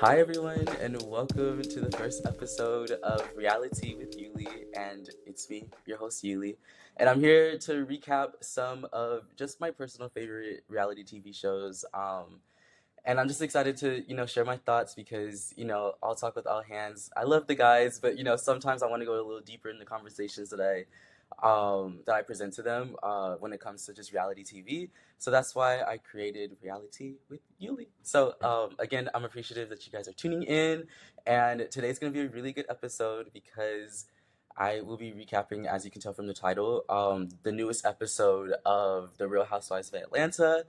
Hi, everyone, and welcome to the first episode of Reali-Tea with Yuli. And it's me, your host, Yuli. And I'm here to recap some of just my personal favorite reality TV shows. And I'm just excited to, share my thoughts because, I'll talk with all hands. I love the guys, but, sometimes I want to go a little deeper in the conversations that I present to them when it comes to just reality TV. So that's why I created Reality with Yuli. So again, I'm appreciative that you guys are tuning in, and today's gonna be a really good episode because I will be recapping, as you can tell from the title, the newest episode of The Real Housewives of Atlanta.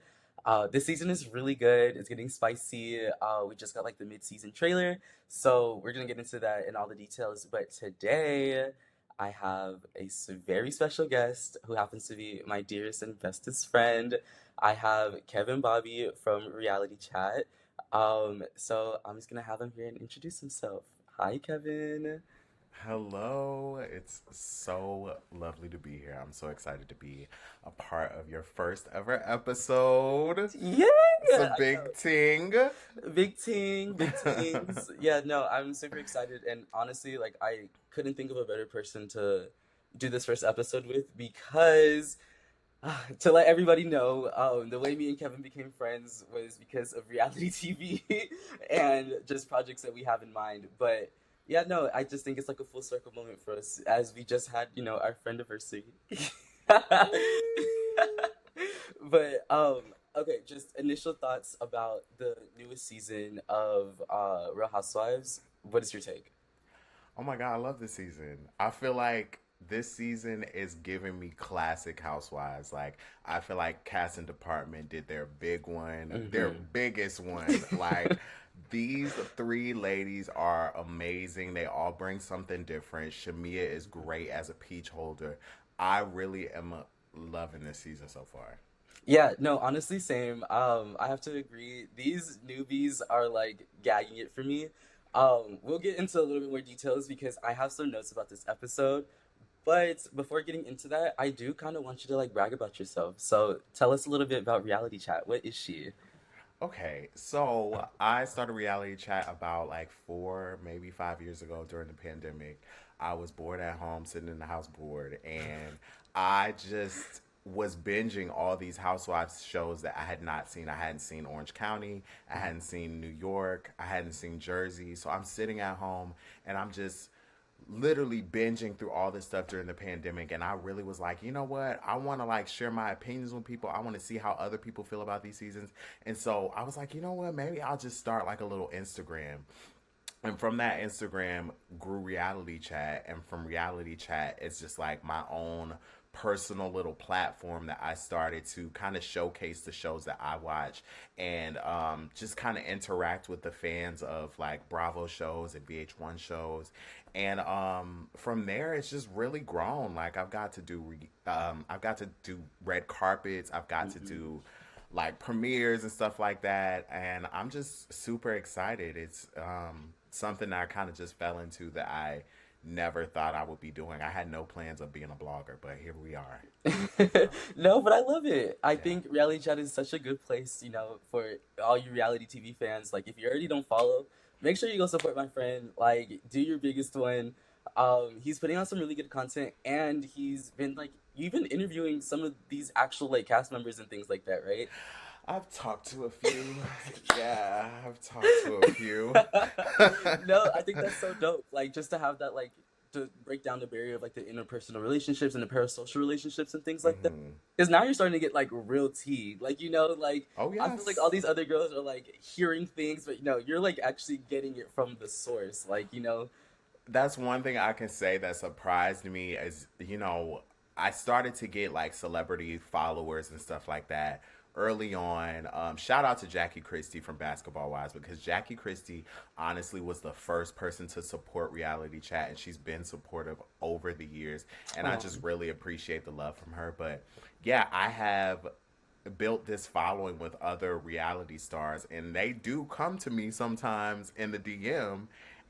This season is really good. It's getting spicy. We just got like the mid-season trailer, so we're gonna get into that and all the details. But today, I have a very special guest who happens to be my dearest and bestest friend. I have Kevin Bobby from Reality Chat. So I'm just gonna have him here and introduce himself. Hi, Kevin. Hello, it's so lovely to be here. I'm so excited to be a part of your first ever episode. Yeah, It's a I know. big ting. Big ting, big tings. Yeah, no, I'm super excited, and honestly, like I couldn't think of a better person to do this first episode with because to let everybody know, the way me and Kevin became friends was because of reality TV and just projects that we have in mind. But yeah, no, I just think it's like a full circle moment for us as we just had, our friend anniversary. But okay, just initial thoughts about the newest season of Real Housewives. What is your take? Oh my God, I love this season. I feel like this season is giving me classic Housewives. Like, I feel like casting department did their big one, their Mm-hmm. biggest one. Like, these three ladies are amazing. They all bring something different. Shamia is great as a peach holder. I really am loving this season so far. Yeah, no, honestly, same. I have to agree. These newbies are like gagging it for me. We'll get into a little bit more details because I have some notes about this episode. But before getting into that, I do kind of want you to like brag about yourself. So tell us a little bit about Reality Chat. What is she? Okay, so I started reality chat about like 4, maybe 5 years ago during the pandemic. I was bored at home, sitting in the house bored, and I just was binging all these housewives shows that I had not seen. I hadn't seen Orange County, I hadn't seen New York, I hadn't seen Jersey. So I'm sitting at home and I'm just literally binging through all this stuff during the pandemic, and I really was like, you know what, I want to like share my opinions with people. I want to see how other people feel about these seasons. And so I was like, you know what, maybe I'll just start like a little Instagram. And from that Instagram grew reality chat, and from reality chat it's just like my own personal little platform that I started to kind of showcase the shows that I watch, and just kind of interact with the fans of like Bravo shows and VH1 shows. And from there it's just really grown. Like I've got to do red carpets, I've got to Mm-hmm. do like premieres and stuff like that, and I'm just super excited. It's something that I kind of just fell into that I never thought I would be doing. I had no plans of being a blogger, but here we are. So No, but I love it. I yeah. think Reality Chat is such a good place, for all you reality TV fans. Like, if you already don't follow, make sure you go support my friend. Like, do your biggest one. He's putting out some really good content, and he's been like, you've been interviewing some of these actual like cast members and things like that, right? I've talked to a few. Yeah, I've talked to a few. No, I think that's so dope. Like just to have that like to break down the barrier of like the interpersonal relationships and the parasocial relationships and things like that. Hmm. Because now you're starting to get like real tea. Like like Oh I feel like all yes. these other girls are like hearing things, but you're like actually getting it from the source. That's one thing I can say that surprised me is, I started to get like celebrity followers and stuff like that early on. Shout out to Jackie Christie from Basketball Wives, because Jackie Christie honestly was the first person to support reality chat, and she's been supportive over the years, and I just um, really appreciate the love from her. But yeah, I have built this following with other reality stars, and they do come to me sometimes in the DM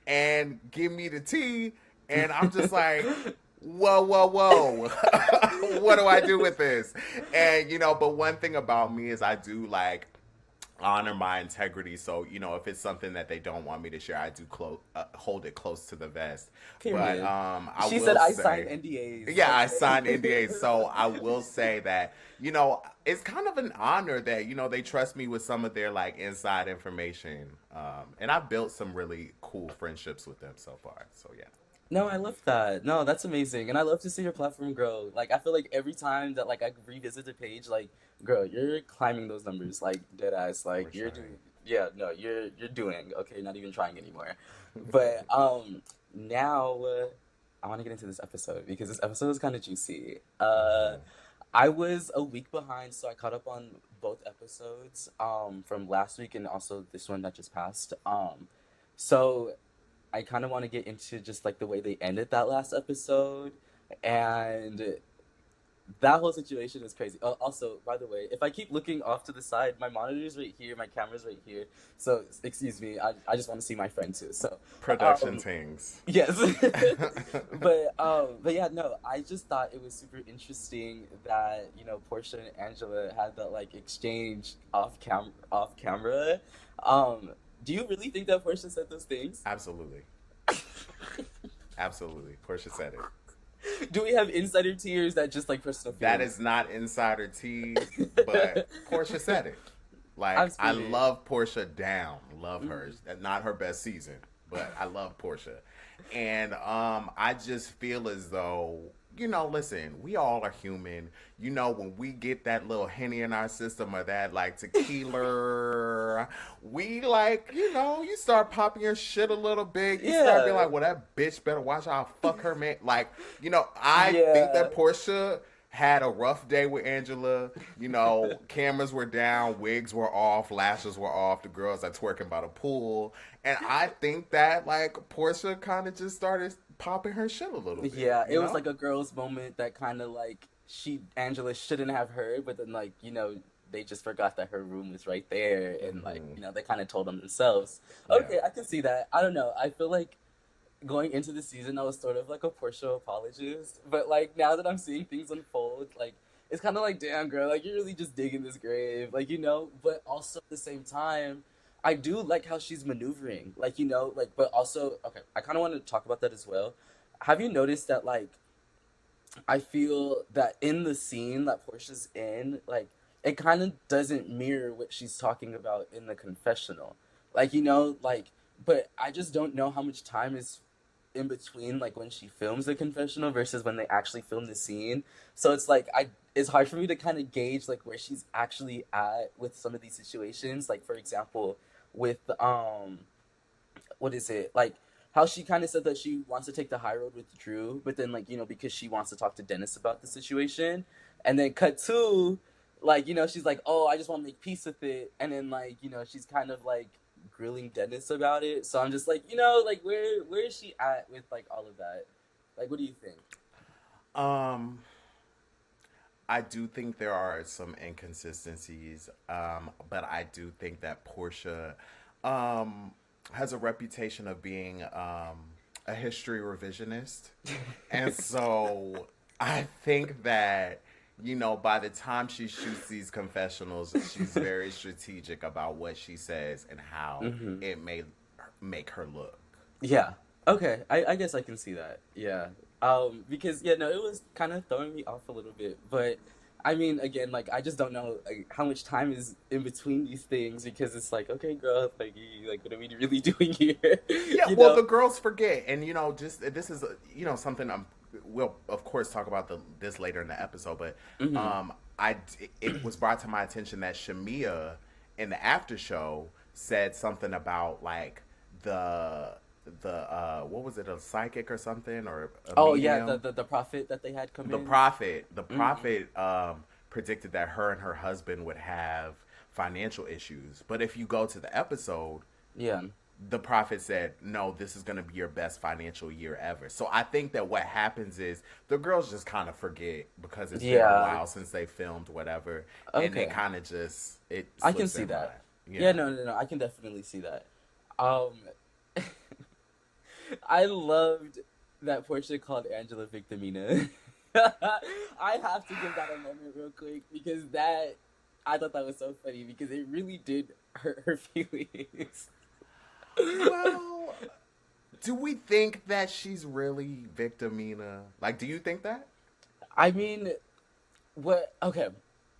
and give me the tea, and I'm just like, whoa, whoa, whoa. What do I do with this? And but one thing about me is I do like honor my integrity. So, if it's something that they don't want me to share, I do hold it close to the vest. But Period. I She said will I signed say, NDAs. yeah, I signed NDAs. Okay. So I will say that, it's kind of an honor that, they trust me with some of their like inside information. And I've built some really cool friendships with them so far. So yeah. No, I love that. No, that's amazing. And I love to see your platform grow. Like I feel like every time that like I revisit the page, like, girl, you're climbing those numbers like dead ass. Like We're you're trying. doing yeah, no, you're doing. Okay, you're not even trying anymore. But now I want to get into this episode because this episode is kind of juicy. Hmm. I was a week behind, so I caught up on both episodes from last week and also this one that just passed. So I kind of want to get into just like the way they ended that last episode, and that whole situation is crazy. Also, by the way, if I keep looking off to the side, my monitor's right here, my camera's right here. So excuse me, I just want to see my friend too. So Production um, things. yes, but yeah, no, I just thought it was super interesting that Portia and Angela had that like exchange off camera. Um, do you really think that Portia said those things? Absolutely. Absolutely. Portia said it. Do we have insider tears that just like personal That feelings? is not insider tea, but Portia said it. I'm Like, I screaming. love Portia down. Love her. Mhm. Not her best season, but I love Portia. And I just feel as though, listen, we all are human. When we get that little henny in our system or that like tequila, we like, you start popping your shit a little bit. You start being Yeah, like, well, that bitch better watch how I fuck her man. Like, I think yeah, that Portia had a rough day with Angela. Cameras were down, wigs were off, lashes were off. The girls are twerking by the pool, and I think that like Portia kind of just started popping her shit a little bit. yeah. It was like a girl's moment that kind of like Angela shouldn't have heard, but then like they just forgot that her room was right there, and like Hmm. they kind of told them themselves. Yeah. Okay, I can see that. I don't know. I feel like going into the season, I was sort of like a Portia apologist, but like now that I'm seeing things unfold, like it's kind of like, damn, girl, like you're really just digging this grave, like But also at the same time, I do like how she's maneuvering, like like. But also, okay, I kind of want to talk about that as well. Have you noticed that like I feel that in the scene that Portia's in, like it kind of doesn't mirror what she's talking about in the confessional. Like, like but I just don't know how much time is in between like when she films the confessional versus when they actually film the scene. So it's like it's hard for me to kind of gauge like where she's actually at with some of these situations. Like for example, with what is it like how she kind of said that she wants to take the high road with Drew, but then like because she wants to talk to Dennis about the situation, and then cut to like she's like, oh, I just want to make peace with it, and then like she's kind of like grilling Dennis about it. So I'm just like like where is she at with like all of that? Like what do you think? Um, I do think there are some inconsistencies, but I do think that Portia um, has a reputation of being a history revisionist. And so I think that, by the time she shoots these confessionals, she's very strategic about what she says and how Hmm. it may make her look. Yeah. Okay. I guess I can see that. Yeah. Because yeah, no, it was kind of throwing me off a little bit, but I mean, again, like I just don't know like, how much time is in between these things because it's like, okay, girl, like, like, what are we really doing here? Yeah, you well, know? the girls forget, and just this is something we'll of course talk about this later in the episode, but Hmm. I it was brought to my attention that Shamia in the after show said something about like the what was it, a psychic or something, or a Oh yeah, medium. the prophet that they had come the in. prophet the Hmm. prophet predicted that her and her husband would have financial issues, but if you go to the episode, Yeah. the prophet said, no, this is going to be your best financial year ever. So I think that what happens is the girls just kind of forget because it's been a Yeah. while since they filmed whatever, and they Okay. kind of just, it I can slips see their that. mind. Yeah, Yeah. no. I can definitely see that. Um, I loved that Portia called Angela Victimina. I have to give that a moment real quick because that. I thought that was so funny because it really did hurt her feelings. Well, do we think that she's really Victimina? Like, do you think that? I mean, what? Okay,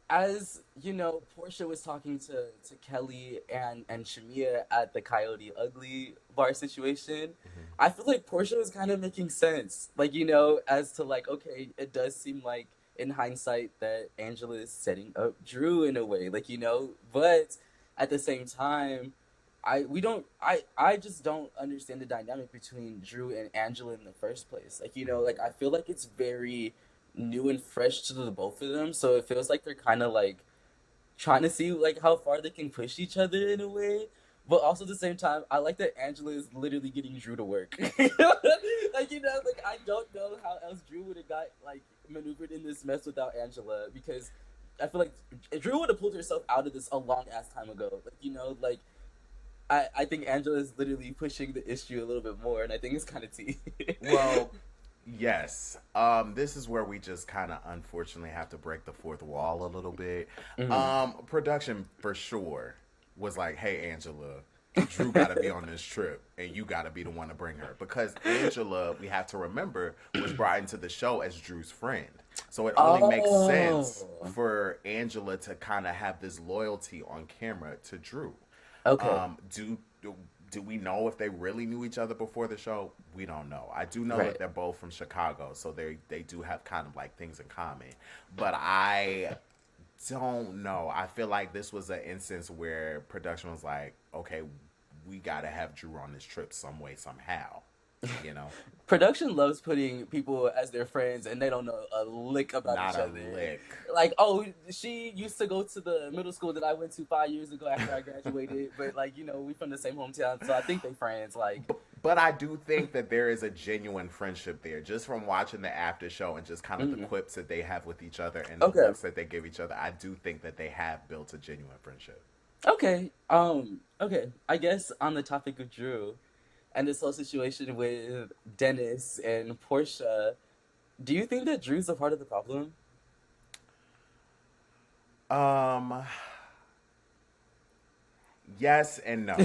as you know, Portia was talking to Kelly and Shamia at the Coyote Ugly bar situation. Mhm. I feel like Portia was kind of making sense, like as to like, okay, it does seem like in hindsight that Angela is setting up Drew in a way, but at the same time. I just don't understand the dynamic between Drew and Angela in the first place. I feel like it's very new and fresh to the both of them. So it feels like they're kind of like trying to see like how far they can push each other in a way. But also at the same time, I like that Angela is literally getting Drew to work. I don't know how else Drew would have got like maneuvered in this mess without Angela because I feel like Drew would have pulled herself out of this a long ass time ago. I think Angela is literally pushing the issue a little bit more, and I think it's kind of tea. Well, yes. This is where we just kind of unfortunately have to break the fourth wall a little bit. Mhm. Production for sure was like, "Hey, Angela, Drew got to be on this trip, and you got to be the one to bring her." Because Angela, we have to remember, was brought into the show as Drew's friend. So it only makes sense Oh, for Angela to kind of have this loyalty on camera to Drew. okay, Do we know if they really knew each other before the show? We don't know. I do know that right. they're both from Chicago, so they do have kind of like things in common. But I don't know. I feel like this was an instance where production was like, okay, we got to have Drew on this trip some way somehow. You know, Production loves putting people as their friends, and they don't know a lick about not each a other. lick. Like, oh, she used to go to the middle school that I went to 5 years ago after I graduated, but we from the same hometown, so I think they friends. But I do think that there is a genuine friendship there, just from watching the after show and just kind of the Mhm. quips that they have with each other and the Okay, looks that they give each other. I do think that they have built a genuine friendship. okay. I guess on the topic of Drew and this whole situation with Dennis and Portia, do you think that Drew's a part of the problem? Um, yes and no.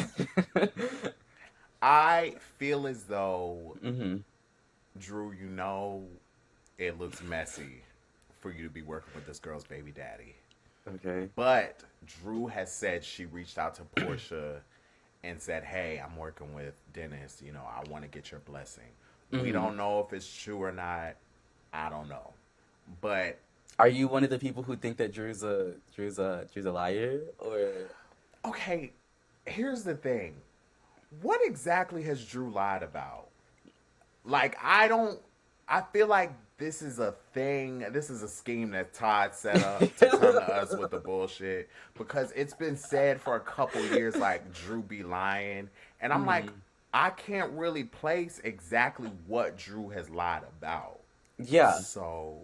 I feel as though Hmm. Drew, it looks messy for you to be working with this girl's baby daddy. Okay. But Drew has said she reached out to Portia and said, "Hey, I'm working with Dennis. I want to get your blessing." We Hmm. don't know if it's true or not. I don't know. But Are you one of the people who think that Drew's a liar or okay, here's the thing. What exactly has Drew lied about? Like, I feel like this is a thing. This is a scheme that Todd set up to come to us with the bullshit because it's been said for a couple years like Drew be lying, and I'm like, Mhm. I can't really place exactly what Drew has lied about. Yeah. So,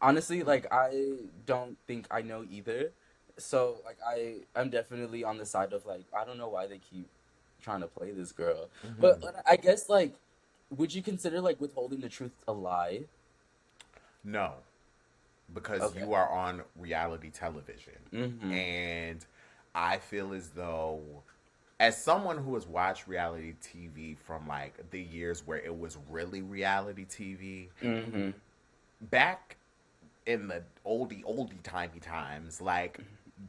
Honestly, I don't think I know either. So I'm definitely on the side of like I don't know why they keep trying to play this girl. But, mhm. but I guess would you consider like withholding the truth a lie? No, because Okay. you are on reality television. Mhm. And I feel as though, as someone who has watched reality TV from like the years where it was really reality TV, Mhm. back in the oldie timey times, like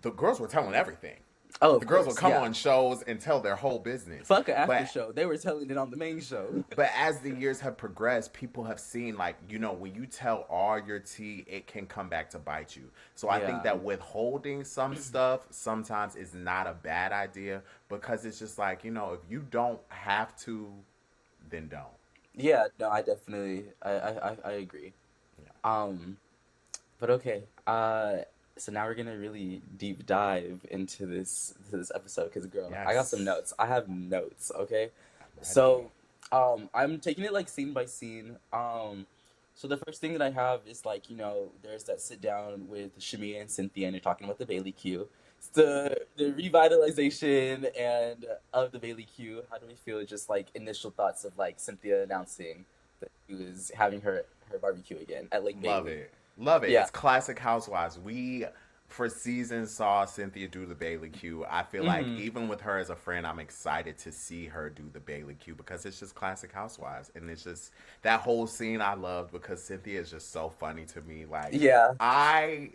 the girls were telling everything. Oh, The of girls would course. come Yeah. on shows and tell their whole business. Fuck a after But show. They were telling it on the main show. But as the years have progressed, people have seen, like, when you tell all your tea, it can come back to bite you. So I think Yeah. that withholding some stuff sometimes is not a bad idea because it's just like, if you don't have to, then don't. Yeah, no, I definitely I agree. Yeah. Um but okay. So now we're gonna really deep dive into this episode because girl, I got some Yes. notes. I have notes, okay? I'm ready. So I'm taking it like scene by scene. So the first thing that I have is there's that sit down with Shamia and Cynthia and they're talking about the Bailey Q. It's the revitalization and of the Bailey Q. How do we feel just like initial thoughts of like Cynthia announcing that she was having her barbecue again at Lake Love Bailey? it. Love it. Yeah. It's classic Housewives. for seasons saw Cynthia do the Bailey Q. I feel like Hmm. even with her as a friend, I'm excited to see her do the Bailey Q because it's just classic Housewives, and it's just that whole scene I loved because Cynthia is just so funny to me. Like Yeah. I,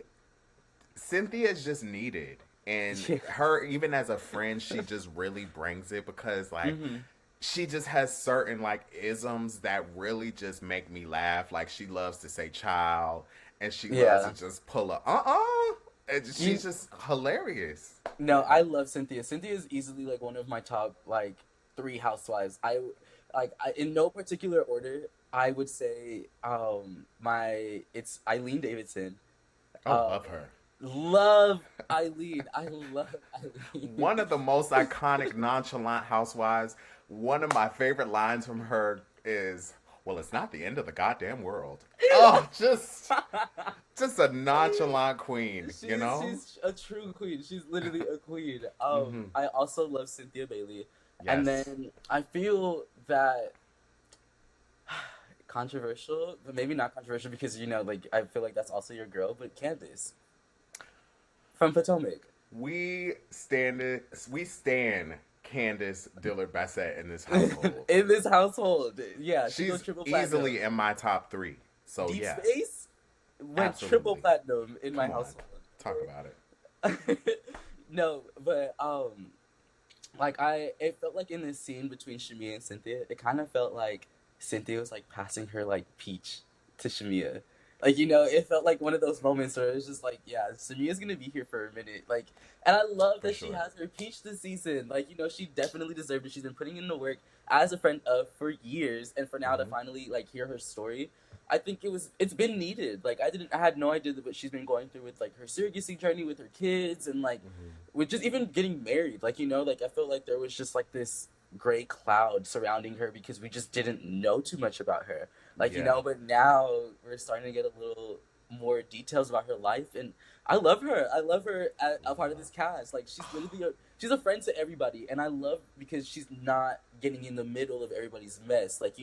Cynthia is just needed, and Yeah. her even as a friend, she just really brings it because like Hmm. she just has certain like isms that really just make me laugh. Like she loves to say child and she loves to Yeah. just pull a and she's You just hilarious. no, I love Cynthia. Cynthia is easily like one of my top like three housewives. In no particular order. I would say my it's Eileen Davidson. Oh, Um love her. love Eileen. I love Eileen. One of the most iconic nonchalant housewives. One of my favorite lines from her is, well, it's not the end of the goddamn world. Oh, just a nonchalant queen, you know? She's a true queen. She's literally a queen. Mm-hmm. I also love Cynthia Bailey, and Yes. then I feel that controversial, but maybe not controversial because like I feel like that's also your girl, but Candace from Potomac. We stand Candace Dillard Bassett in this household. In this household, yeah, she goes She's triple platinum. easily in my top three. So Deep yeah, Space went triple absolutely. platinum in my Come on, household. talk about it. No, but it felt like in this scene between Shamia and Cynthia, it kind of felt like Cynthia was like passing her like peach to Shamia. Like, it felt like one of those moments where it's just like, yeah, Shamia's gonna be here for a minute. Like, and I love For that she sure. has her peach this season. Like, she definitely deserved it. She's been putting in the work as a friend of for years, and for now to Mm-hmm. finally like hear her story, I think it's been needed. Like, I had no idea that what she's been going through with like her surrogacy journey with her kids and like Mm-hmm. with just even getting married. Like, like I feel like there was just like this gray cloud surrounding her because we just didn't know too much about her. Like, Yeah. but now we're starting to get a little more details about her life, and I love her. I love her as a part of this cast. Like, she's literally she's a friend to everybody, and I love because she's not getting in the middle of everybody's mess. Like,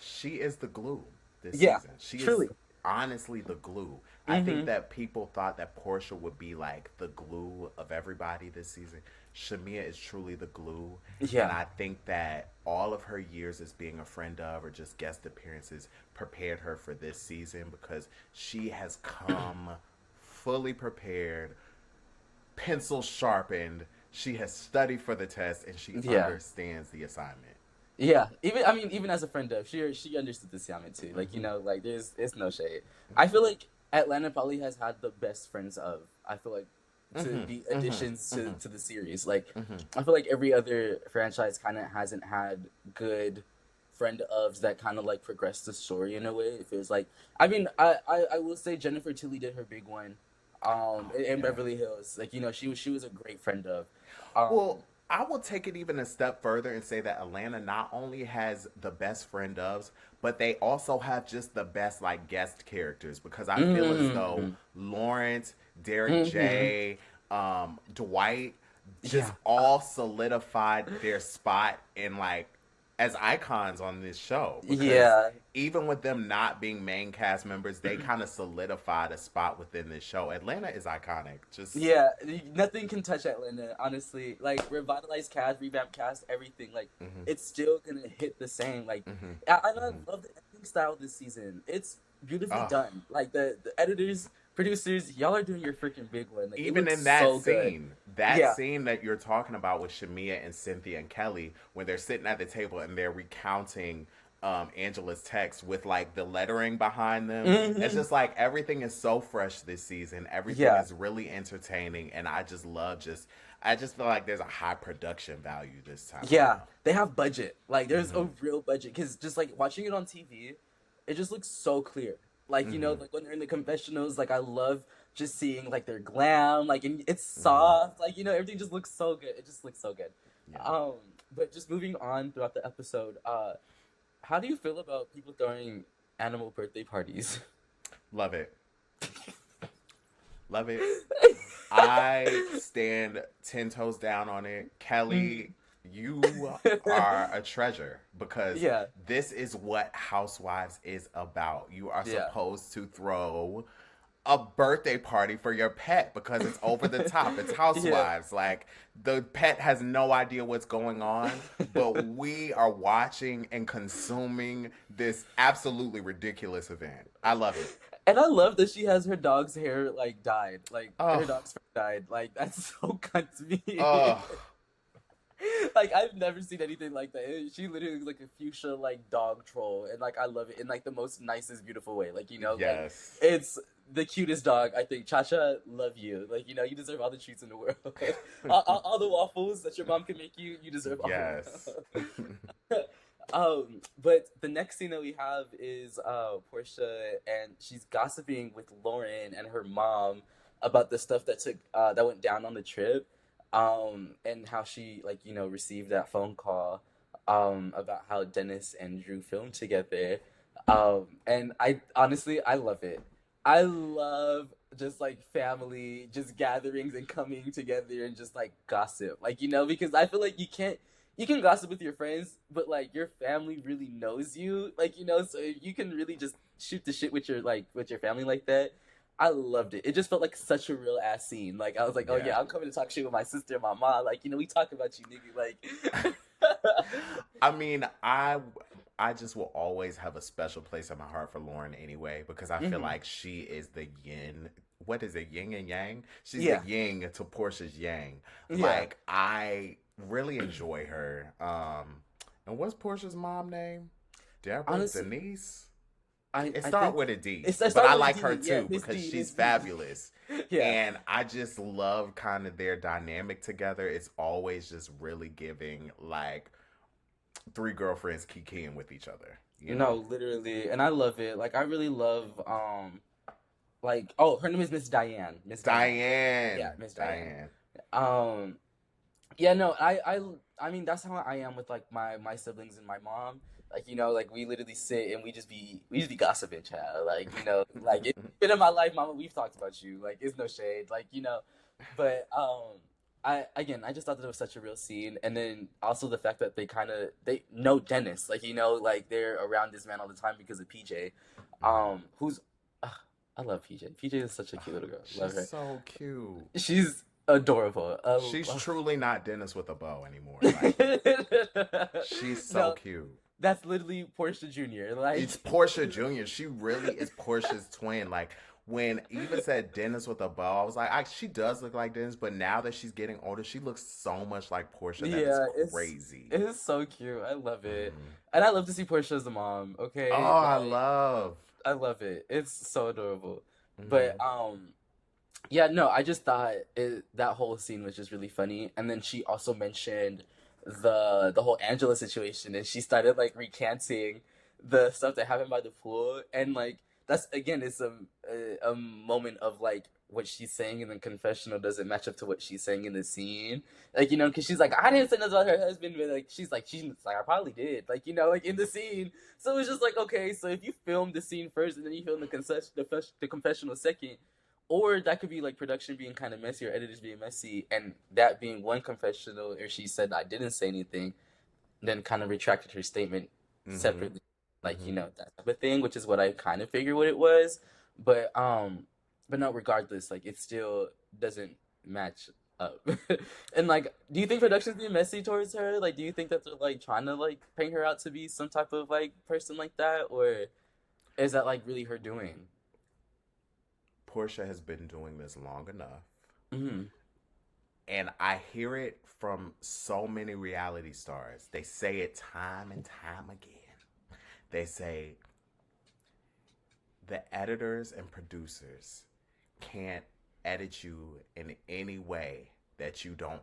She is the glue this yeah, season. She is truly. honestly the glue. I think Mm-hmm. that people thought that Portia would be like the glue of everybody this season. Shamia is truly the glue. And Yeah, I think that all of her years as being a friend of or just guest appearances prepared her for this season because she has come fully prepared, pencil sharpened. She has studied for the test and she yeah. understands the assignment. Yeah, even as a friend of she understood the Siamet too. Like, Mm-hmm. like there's no shade. I feel like Atlanta probably has had the best friends of. I feel like to Mm-hmm. be Mm-hmm. additions Mm-hmm. to the series. Like, Mm-hmm. I feel like every other franchise kind of hasn't had good friend ofs that kind of like progress the story in a way. It feels like I will say Jennifer Tilly did her big one, Oh in yeah. Beverly Hills. Like, she was a great friend of, Well, um, I will take it even a step further and say that Atlanta not only has the best friend ofs, but they also have just the best like guest characters because I feel as though mm, Lawrence, Derek mm-hmm, J, Dwight just yeah. all solidified their spot in like as icons on this show because Yeah, even with them not being main cast members, they kind of solidified a spot within this show. Atlanta is iconic. Just yeah. Nothing can touch Atlanta, honestly. Like, revitalized cast, revamped cast, everything. Like, hmm it's still gonna hit the same. Like, hmm I hmm love the editing style this season. It's beautifully oh, done. Like, the editors, producers, y'all are doing your freaking big one. Like, it even looks in that so good. scene, Yeah. that you're talking about with Shamia and Cynthia and Kelly, when they're sitting at the table and they're recounting Angela's text with like the lettering behind them, it's Hmm. just like everything is so fresh this season. Everything Yeah. is really entertaining, and I just feel like there's a high production value this time Yeah, around. they have budget. Like, there's Mm-hmm. a real budget because just like watching it on TV, it just looks so clear. Like, Mm-hmm. like when they're in the confessionals, like I love just seeing like their glam, like, and it's Mm-hmm. soft. Like, everything just looks so good. It just looks so good. Yeah, Um, but just moving on throughout the episode, how do you feel about people throwing animal birthday parties? love it, love it. I stand 10 toes down on it. Mm. Kelly, you are a treasure because Yeah, this is what Housewives is about. You are yeah, supposed to throw a birthday party for your pet because it's over the top. It's Yeah. Housewives. Like the pet has no idea what's going on, but we are watching and consuming this absolutely ridiculous event. I love it. And I love that she has her dog's hair like dyed. Like her Oh, dog's fur dyed. Like that's so cunt to me. oh, Like I've never seen anything like that. She literally looks like a fuchsia like dog troll, and like I love it in like the most nicest, beautiful way. Like like yes. it's the cutest dog. I think Chacha, love you. Like you deserve all the treats in the world. All the waffles that your mom can make you, you deserve all of Yes. them. But the next scene that we have is Portia, and she's gossiping with Lauren and her mom about the stuff that went down on the trip, and how she like received that phone call about how Dennis and Drew filmed together, and I honestly I love it. I love just like family just gatherings and coming together and just like gossip, like because I feel like you can gossip with your friends, but like your family really knows you, like so you can really just shoot the shit with your family like that. I loved it. It just felt like such a real ass scene. Like I was like, oh Yeah. yeah, I'm coming to talk shit with my sister and my mom. Like we talk about you, nigga. Like I mean, I just will always have a special place in my heart for Lauren anyway because I feel hmm like she is the yin. What is it, yin and yang? She's the yeah, yin to Portia's yang. yeah. Like I really enjoy her. And what's Portia's mom name? Deborah, Honestly, Denise. It I start think with a D, it's I but start I with a like her D. Yeah, too Miss because D, she's Miss D. fabulous. Yeah. And I just love kind of their dynamic together. It's always just really giving like three girlfriends kikiing with each other, you know? No, literally, and I love it. Like I really love like oh her name is Miss Diane. Miss Diane. Yeah, Diane. Miss Diane. Diane. Um yeah, no, I mean that's how I am with like my siblings and my mom. Like like we literally sit and we just be gossiping, child. Like like it's been in my life, mama. We've talked about you. Like it's no shade. Like but I just thought that it was such a real scene, and then also the fact that they know Dennis. Like like they're around this man all the time because of PJ, Mhm. who's I love PJ. PJ is such a cute little girl. Love She's her. so cute. She's adorable. She's truly not Dennis with a bow anymore. Like, she's so No, cute. that's literally Portia Jr. Like, It's Portia Jr. She really is Portia's twin. Like when Eva said Dennis with a bow, I was like, she does look like Dennis, but now that she's getting older, she looks so much like Portia that is yeah, crazy. it is so cute. I love it, Hmm. and I love to see Portia as a mom. Oh, Okay, I like love. I love it. It's so adorable. But Hmm. yeah, no, I just thought that whole scene was just really funny. And then she also mentioned the whole Angela situation, and she started like recanting the stuff that happened by the pool, and like that's again, it's a moment of like what she's saying in the confessional doesn't match up to what she's saying in the scene, like because she's like I didn't say nothing about her husband, but like she's like I probably did, like like in the scene. So it's just like okay, so if you film the scene first and then you film the confessional second, or that could be like production being kind of messy or editors being messy, and that being one confessional, or she said I didn't say anything, then kind of retracted her statement Hmm. separately, like Hmm. that type of thing, which is what I kind of figured what it was, but no, regardless, like it still doesn't match up. And like, do you think production's being messy towards her? Like, do you think that they're like trying to like paint her out to be some type of like person like that, or is that like really her doing? Portia has been doing this long enough. Hmm And I hear it from so many reality stars. They say it time and time again. They say the editors and producers can't edit you in any way that you don't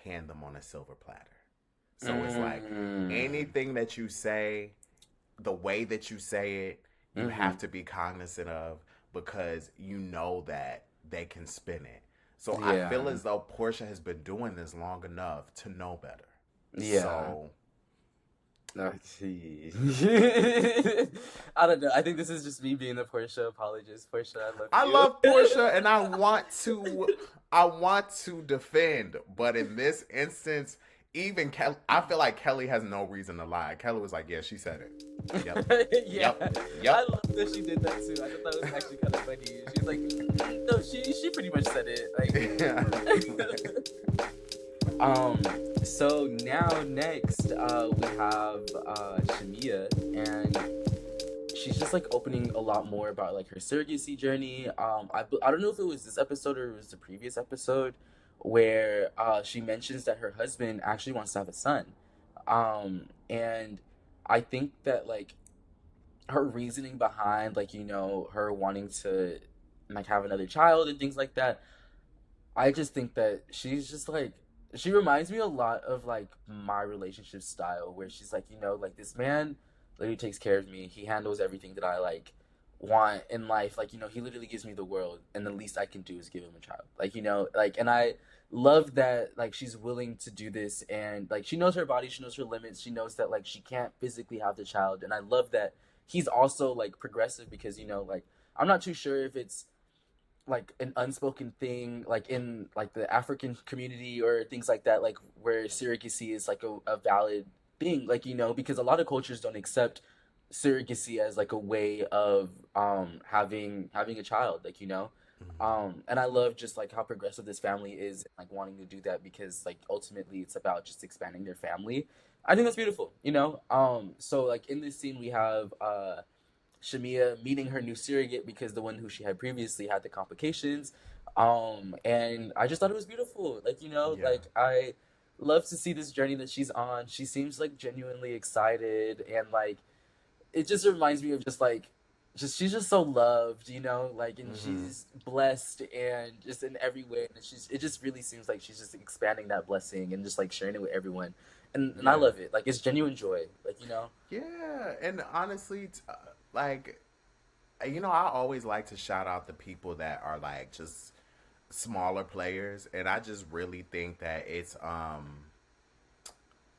hand them on a silver platter. So it's like Mm. anything that you say, the way that you say it, you Mm-hmm. have to be cognizant of because you know that they can spin it. So I feel Yeah. as though Portia has been doing this long enough to know better. Yeah. So Let's see. I don't know. I think this is just me being the Portia apologist. Portia, I love I you. love Portia and I want to defend, but in this instance, even Kelly, I feel like Kelly has no reason to lie. Kelly was like, yeah, she said it. Yep. Yeah, Yep. I Yep. love that she did that too. I thought that was actually kind of funny. She's like, no, she pretty much said it. Yeah. Like, um, so now next, we have Shamia, and she's just like opening a lot more about like her surrogacy journey. I don't know if it was this episode or it was the previous episode where she mentions that her husband actually wants to have a son. And I think that like her reasoning behind like her wanting to like have another child and things like that, I just think that she's just like she reminds me a lot of like my relationship style where she's like, like this man literally takes care of me. He handles everything that I like want in life. Like, he literally gives me the world and the least I can do is give him a child. Like, like and I love that like she's willing to do this and like she knows her body, she knows her limits, she knows that like she can't physically have the child. And I love that he's also like progressive because, like I'm not too sure if it's like an unspoken thing like in like the African community or things like that, like where surrogacy is like a valid thing, like because a lot of cultures don't accept surrogacy as like a way of having a child, like and I love just like how progressive this family is, like wanting to do that because like ultimately it's about just expanding their family. I think that's beautiful, so like in this scene we have Shamia meeting her new surrogate because the one who she had previously had the complications. And I just thought it was beautiful. Like, Yeah. like I love to see this journey that she's on. She seems like genuinely excited and like it just reminds me of just like just she's just so loved, like and Mm-hmm. she's blessed and just in every way and it just really seems like she's just expanding that blessing and just like sharing it with everyone. And I Yeah. love it. Like it's genuine joy. Like, Yeah. And honestly, like, I always like to shout out the people that are like just smaller players, and I just really think that it's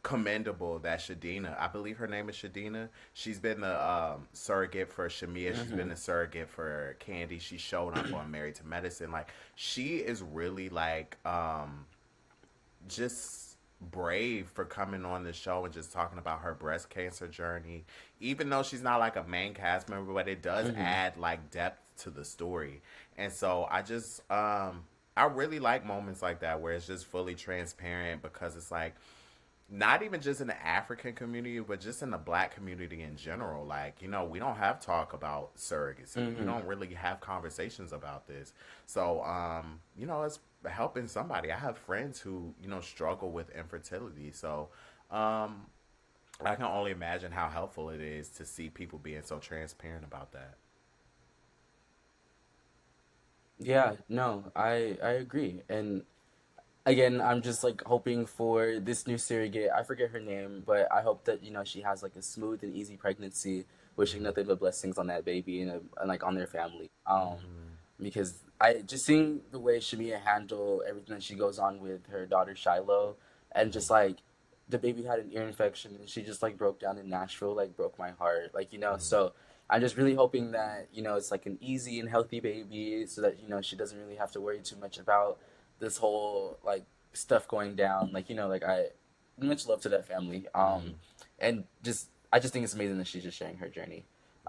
commendable that Shadina, I believe her name is Shadina, she's been the surrogate for Shamia, she's been hmm the surrogate for Candy, she showed up on Married to Medicine. Like, she is really like just brave for coming on the show and just talking about her breast cancer journey, even though she's not like a main cast member, but it does hmm add like depth to the story. And so I really like moments like that where it's just fully transparent, because it's like not even just in the African community, but just in the black community in general. Like, we don't have talk about surrogacy. We hmm don't really have conversations about this. So, it's helping somebody. I have friends who, struggle with infertility. So, I can only imagine how helpful it is to see people being so transparent about that. Yeah, no, I agree. And again, I'm just like hoping for this new surrogate. I forget her name, but I hope that she has like a smooth and easy pregnancy, wishing Mm-hmm. nothing but blessings on that baby and like on their family. Mm-hmm. Because I just seeing the way Shamia handle everything that she goes on with her daughter Shiloh, and just like the baby had an ear infection and she just like broke down in Nashville, like broke my heart, like Mm-hmm. So I'm just really hoping that it's like an easy and healthy baby, so that she doesn't really have to worry too much about this whole like stuff going down. Like like I much love to that family. Mm-hmm. And just I just think it's amazing that she's just sharing her journey.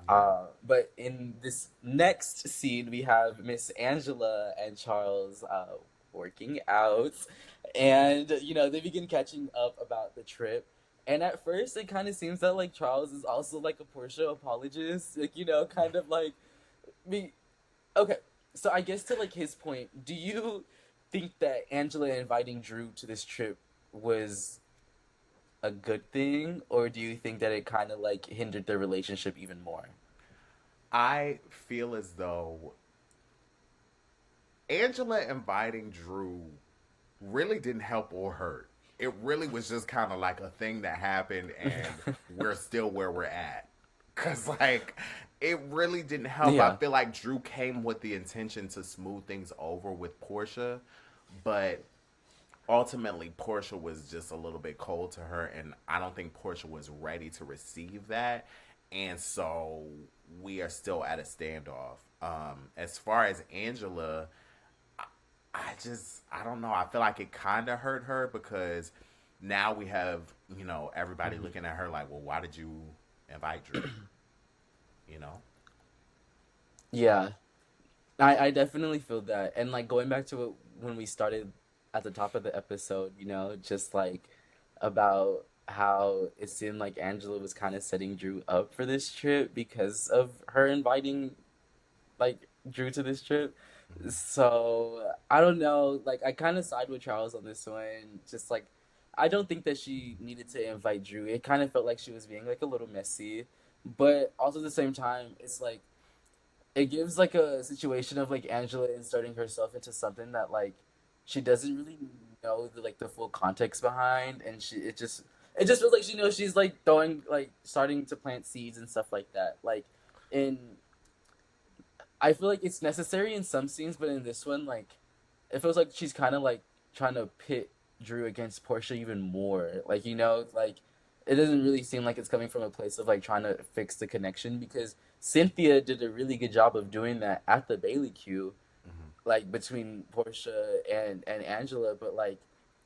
Yeah. But in this next scene, we have Miss Angela and Charles working out, and they begin catching up about the trip. And at first, it kind of seems that like Charles is also like a Portia apologist, like kind of like me. Okay, so I guess to like his point, do you think that Angela inviting Drew to this trip was a good thing, or do you think that it kind of like hindered their relationship even more? I feel as though Angela inviting Drew really didn't help or hurt. It really was just kind of like a thing that happened, and we're still where we're at. Cause like it really didn't help. I Yeah. feel like Drew came with the intention to smooth things over with Portia, but ultimately Portia was just a little bit cold to her, and I don't think Portia was ready to receive that. And so we are still at a standoff. As far as Angela, I don't know. I feel like it kind of hurt her because now we have, everybody Mhm. looking at her like, well, why did you invite Drew? You know? Yeah, I definitely feel that. And like going back to when we started at the top of the episode, just like about how it seemed like Angela was kind of setting Drew up for this trip because of her inviting like Drew to this trip. So I don't know. Like I kind of side with Charles on this one. Just like I don't think that she needed to invite Drew. It kind of felt like she was being like a little messy, but also at the same time, it's like it gives like a situation of like Angela inserting herself into something that like she doesn't really know the full context behind, and it just feels like she's like throwing like starting to plant seeds and stuff like that. Like in I feel like it's necessary in some scenes, but in this one, like it feels like she's kind of like trying to pit Drew against Portia even more. Like like it doesn't really seem like it's coming from a place of like trying to fix the connection because Cynthia did a really good job of doing that at the Bailey queue, Hmm. like between Portia and Angela. But like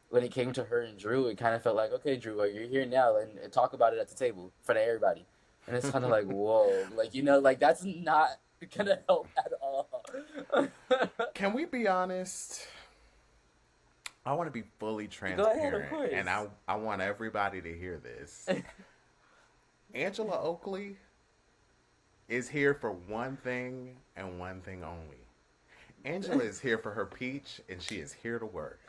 when it came to her and Drew, it kind of felt like, okay, Drew, you're here now, and talk about it at the table in front of everybody. And it's kind of like, whoa, like like that's not gonna help at all. Can we be honest? I want to be fully Go ahead, of transparent, and course. I want everybody to hear this. Angela Oakley is here for one thing and one thing only. Angela is here for her peach, and she is here to work.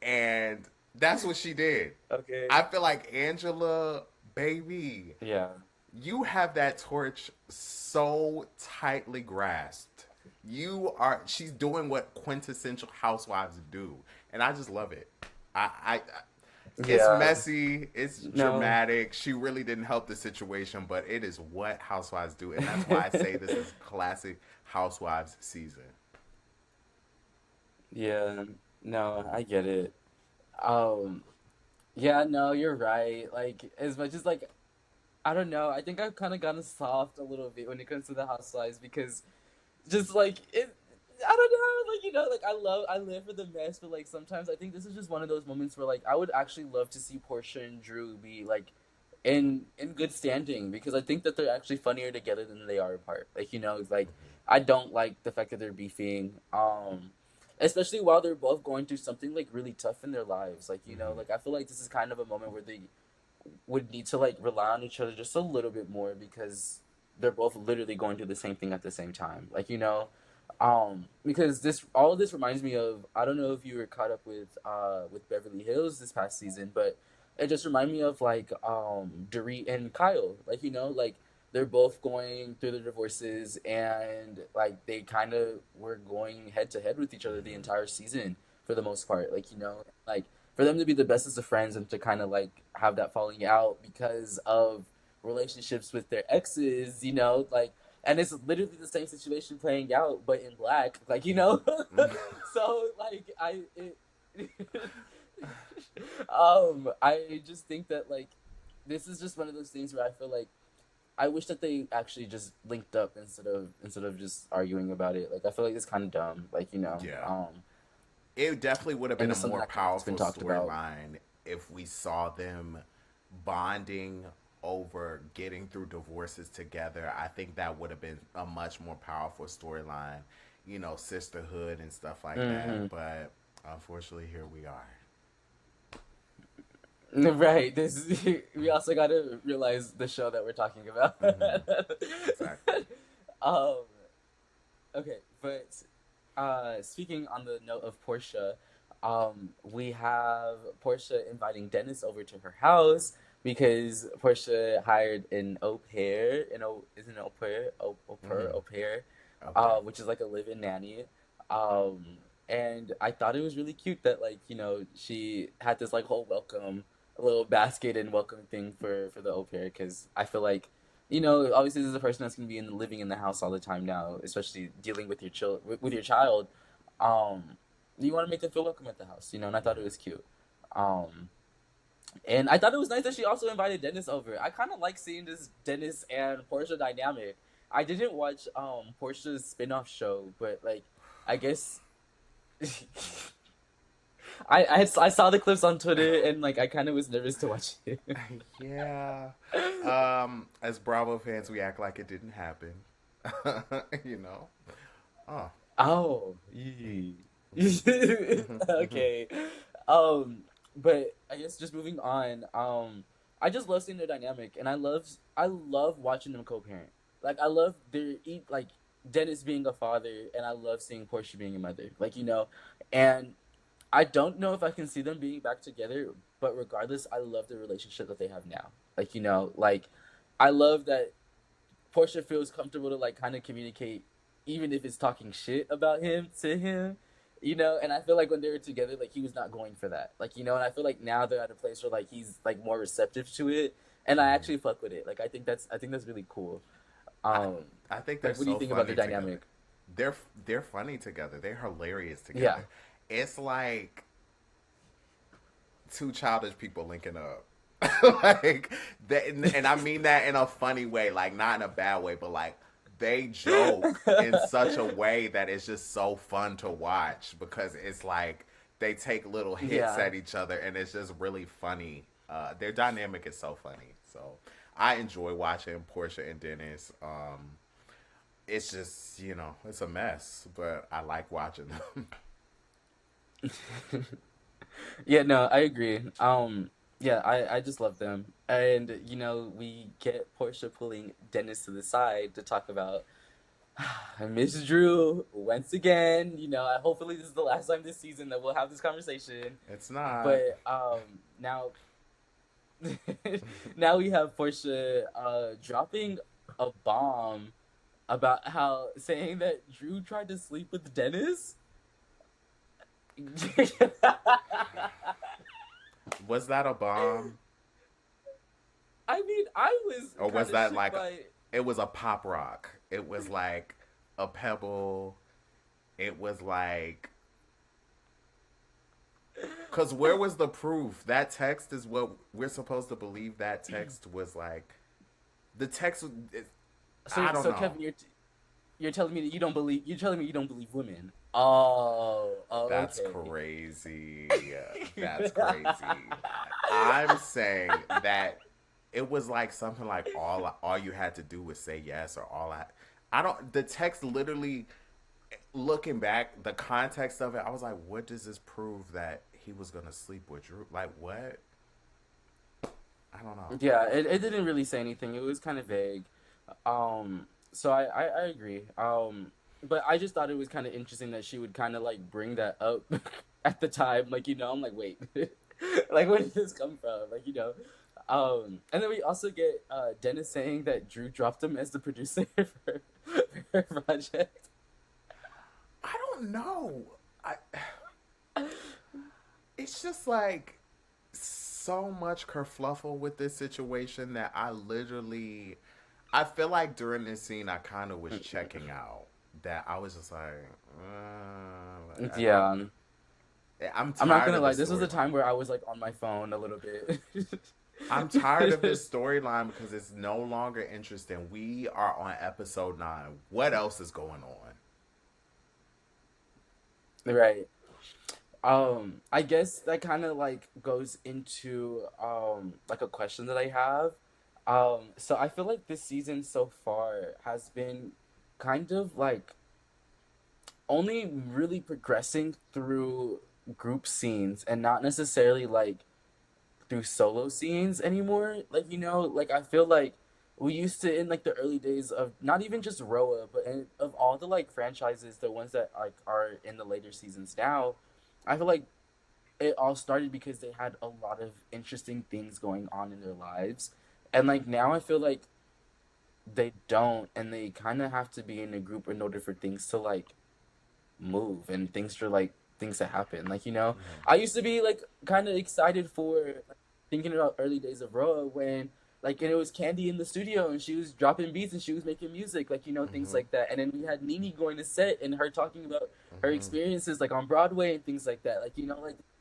And that's what she did. I Okay. feel like Angela, baby, Yeah. you have that torch so tightly grasped. She's doing what quintessential housewives do, and I just love it. I it's Yeah. messy, it's No. dramatic. She really didn't help the situation, but it is what housewives do, and that's why I say this is classic housewives season. Yeah. No, I get it. Um, yeah, no, you're right. Like as much as like I don't know, I think I've kind of gotten soft a little bit when it comes to the housewives because just like it I don't know, like like I live for the mess, but like sometimes I think this is just one of those moments where like I would actually love to see Portia and Drew be like in good standing because I think that they're actually funnier together than they are apart. Like it's like I don't like the fact that they're beefing. Especially while they're both going through something like really tough in their lives. Like Mm-hmm. like I feel like this is kind of a moment where they would need to like rely on each other just a little bit more because they're both literally going through the same thing at the same time. Like because this all of this reminds me of I don't know if you were caught up with Beverly Hills this past season, but it just reminded me of like Dorit and Kyle. Like like they're both going through their divorces and like they kind of were going head to head with each other the Mm-hmm. entire season for the most part. Like like for them to be the bestest of friends and to kind of like have that falling out because of relationships with their exes, like and it's literally the same situation playing out but in black, like so like I just think that like this is just one of those things where I feel like I wish that they actually just linked up instead of just arguing about it. Like I feel like it's kind of dumb, like Yeah. It definitely would have been and a it's something more that kind of has been powerful talked about. storyline if we saw them bonding over getting through divorces together. I think that would have been a much more powerful storyline, sisterhood and stuff like that. Hmm. But unfortunately, here we are. Right. This we also got to realize the show that we're talking about. Hmm. Exactly. um. Okay, but speaking on the note of Portia, we have Portia inviting Dennis over to her house because Portia hired an au pair, is an au pair, Hmm. au pair, Au pair. which is like a live-in nanny. Um, and I thought it was really cute that like she had this like whole welcome, a little basket and welcome thing for the au pair because I feel like obviously this is a person that's gonna be living in the house all the time now, especially dealing with your with your child. Um, you want to make them feel welcome at the house, and I thought it was cute. Um, and I thought it was nice that she also invited Dennis over. I kind of like seeing this Dennis and Portia dynamic. I didn't watch Portia's spin-off show, but like I guess I saw the clips on Twitter and like I kind of was nervous to watch it. Yeah. As Bravo fans, we act like it didn't happen. you know. Oh. Oh, okay. Um, but I guess just moving on. I just love seeing their dynamic, and I love watching them co-parent. Like I love their eat like Dennis being a father, and I love seeing Portia being a mother. And I don't know if I can see them being back together, but regardless, I love the relationship that they have now. I love that Portia feels comfortable to like kind of communicate, even if it's talking shit about him to him, And I feel like when they were together, like he was not going for that, And I feel like now they're at a place where like he's like more receptive to it, and I Mhm. actually fuck with it. Like I think that's really cool. I Um, I think they're like what do you so think about their funny together. dynamic? They're funny together. They're hilarious Yeah. together. It's like two childish people linking up. like that, and I mean that in a funny way, like not in a bad way, but like they joke in such a way that it's just so fun to watch because it's like they take little hits Yeah. at each other and it's just really funny. Their dynamic is so funny. So I enjoy watching Portia and Dennis. It's just it's a mess, but I like watching them. Yeah, no, I agree. Yeah, I just love them. And we get Portia pulling Dennis to the side to talk about Miss Drew once again. Hopefully this is the last time this season that we'll have this conversation. It's not. But now now we have Portia dropping a bomb about how saying that Drew tried to sleep with Dennis. Was that a bomb? I mean, I was Or was kind of that shook like by. it was a pop rock? It was like a pebble. It was like cuz where was the proof? That text is what we're supposed to believe that text was like the text I don't So know. Kevin, you're telling me that you don't believe. You're telling me you don't believe women. Oh, That's okay. crazy. That's crazy. I'm saying that it was like something like all you had to do was say yes or I don't the text literally looking back the context of it I was like what does this prove that he was gonna sleep with Drew like what I don't know. Yeah, it didn't really say anything. It was kind of vague. So I agree. But I just thought it was kind of interesting that she would kind of like bring that up at the time. I'm like, wait, like where did this come from? And then we also get Dennis saying that Drew dropped him as the producer for her project. I don't know. I it's just like so much kerfluffle with this situation that I feel like during this scene I kind of was checking out. That I was just like, I don't. Yeah, I'm I'm not tired gonna of the lie. This was a time storyline. where I was like on my phone a little bit. I'm tired of this storyline because it's no longer interesting. We are on episode 9. What else is going on? Right. I guess that kind of like goes into like a question that I have. So I feel like this season so far has been kind of like only really progressing through group scenes and not necessarily like through solo scenes anymore. Like I feel like we used to in like the early days of not even just Roa, but of all the like franchises, the ones that like are in the later seasons now. I feel like it all started because they had a lot of interesting things going on in their lives. And like now I feel like they don't and they kind of have to be in a group in order for things to like move and things to happen. Mm-hmm. I used to be like kind of excited for like, thinking about early days of Roa when and it was Candy in the studio and she was dropping beats and she was making music, things Mm-hmm. like that. And then we had Nini going to set and her talking about her Mm-hmm. experiences like on Broadway and things like that.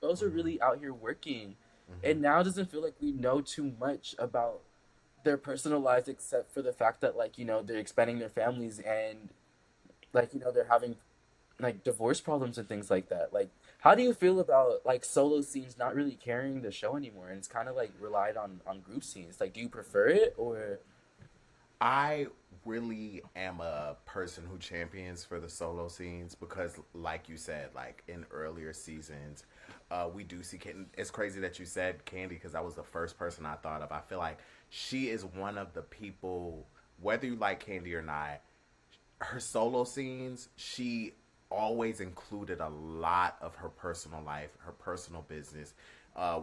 Those are Mm-hmm. really out here working. Mm-hmm. And now it doesn't feel like we know too much about their personal lives except for the fact that they're expanding their families and they're having like divorce problems and things like that. How do you feel about like solo scenes not really carrying the show anymore, and it's kind of like relied on group scenes? Like, do you prefer it or? I really am a person who champions for the solo scenes because, like you said, like in earlier seasons, we do see Candy. It's crazy that you said Candy because that was the first person I thought of. I feel like she is one of the people, whether you like Candy or not, her solo scenes, she always included a lot of her personal life, her personal business,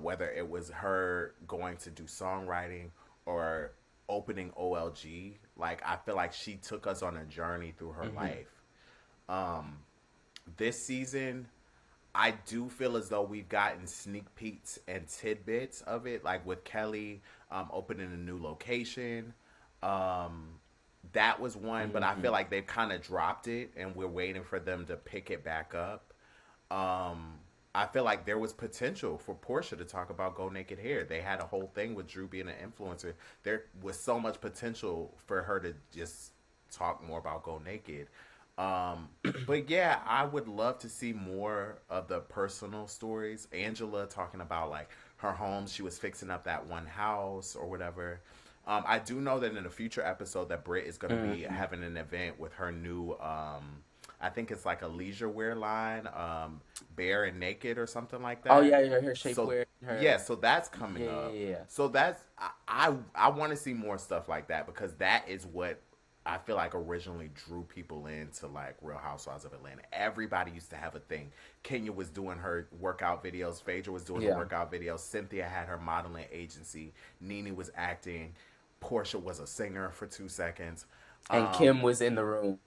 whether it was her going to do songwriting or opening OLG. Like, I feel like she took us on a journey through her Hmm. life. Um, this season, I do feel as though we've gotten sneak peeks and tidbits of it, like with Kelly opening a new location. Um, that was one, but I feel Hmm. like they've kind of dropped it, and we're waiting for them to pick it back up. Um, I feel like there was potential for Portia to talk about Go Naked Hair. They had a whole thing with Drew being an influencer. There was so much potential for her to just talk more about Go Naked. Um, but yeah, I would love to see more of the personal stories. Angela talking about like her home, she was fixing up that one house or whatever. I do know that in a future episode that Britt is going to be Hmm. having an event with her new I think it's like a leisure wear line, bare and naked or something like Oh yeah, that. her So shapewear, yeah, her. so that's Yeah, coming yeah, up. yeah. So that's I want to see more stuff like that because that is what I feel like originally drew people into like Real Housewives of Atlanta. Everybody used to have a thing. Kenya was doing her workout videos. Phaedra was doing the Yeah. workout videos. Cynthia had her modeling agency. Nene was acting. Portia was a singer for 2 seconds. And Um, Kim was in the room.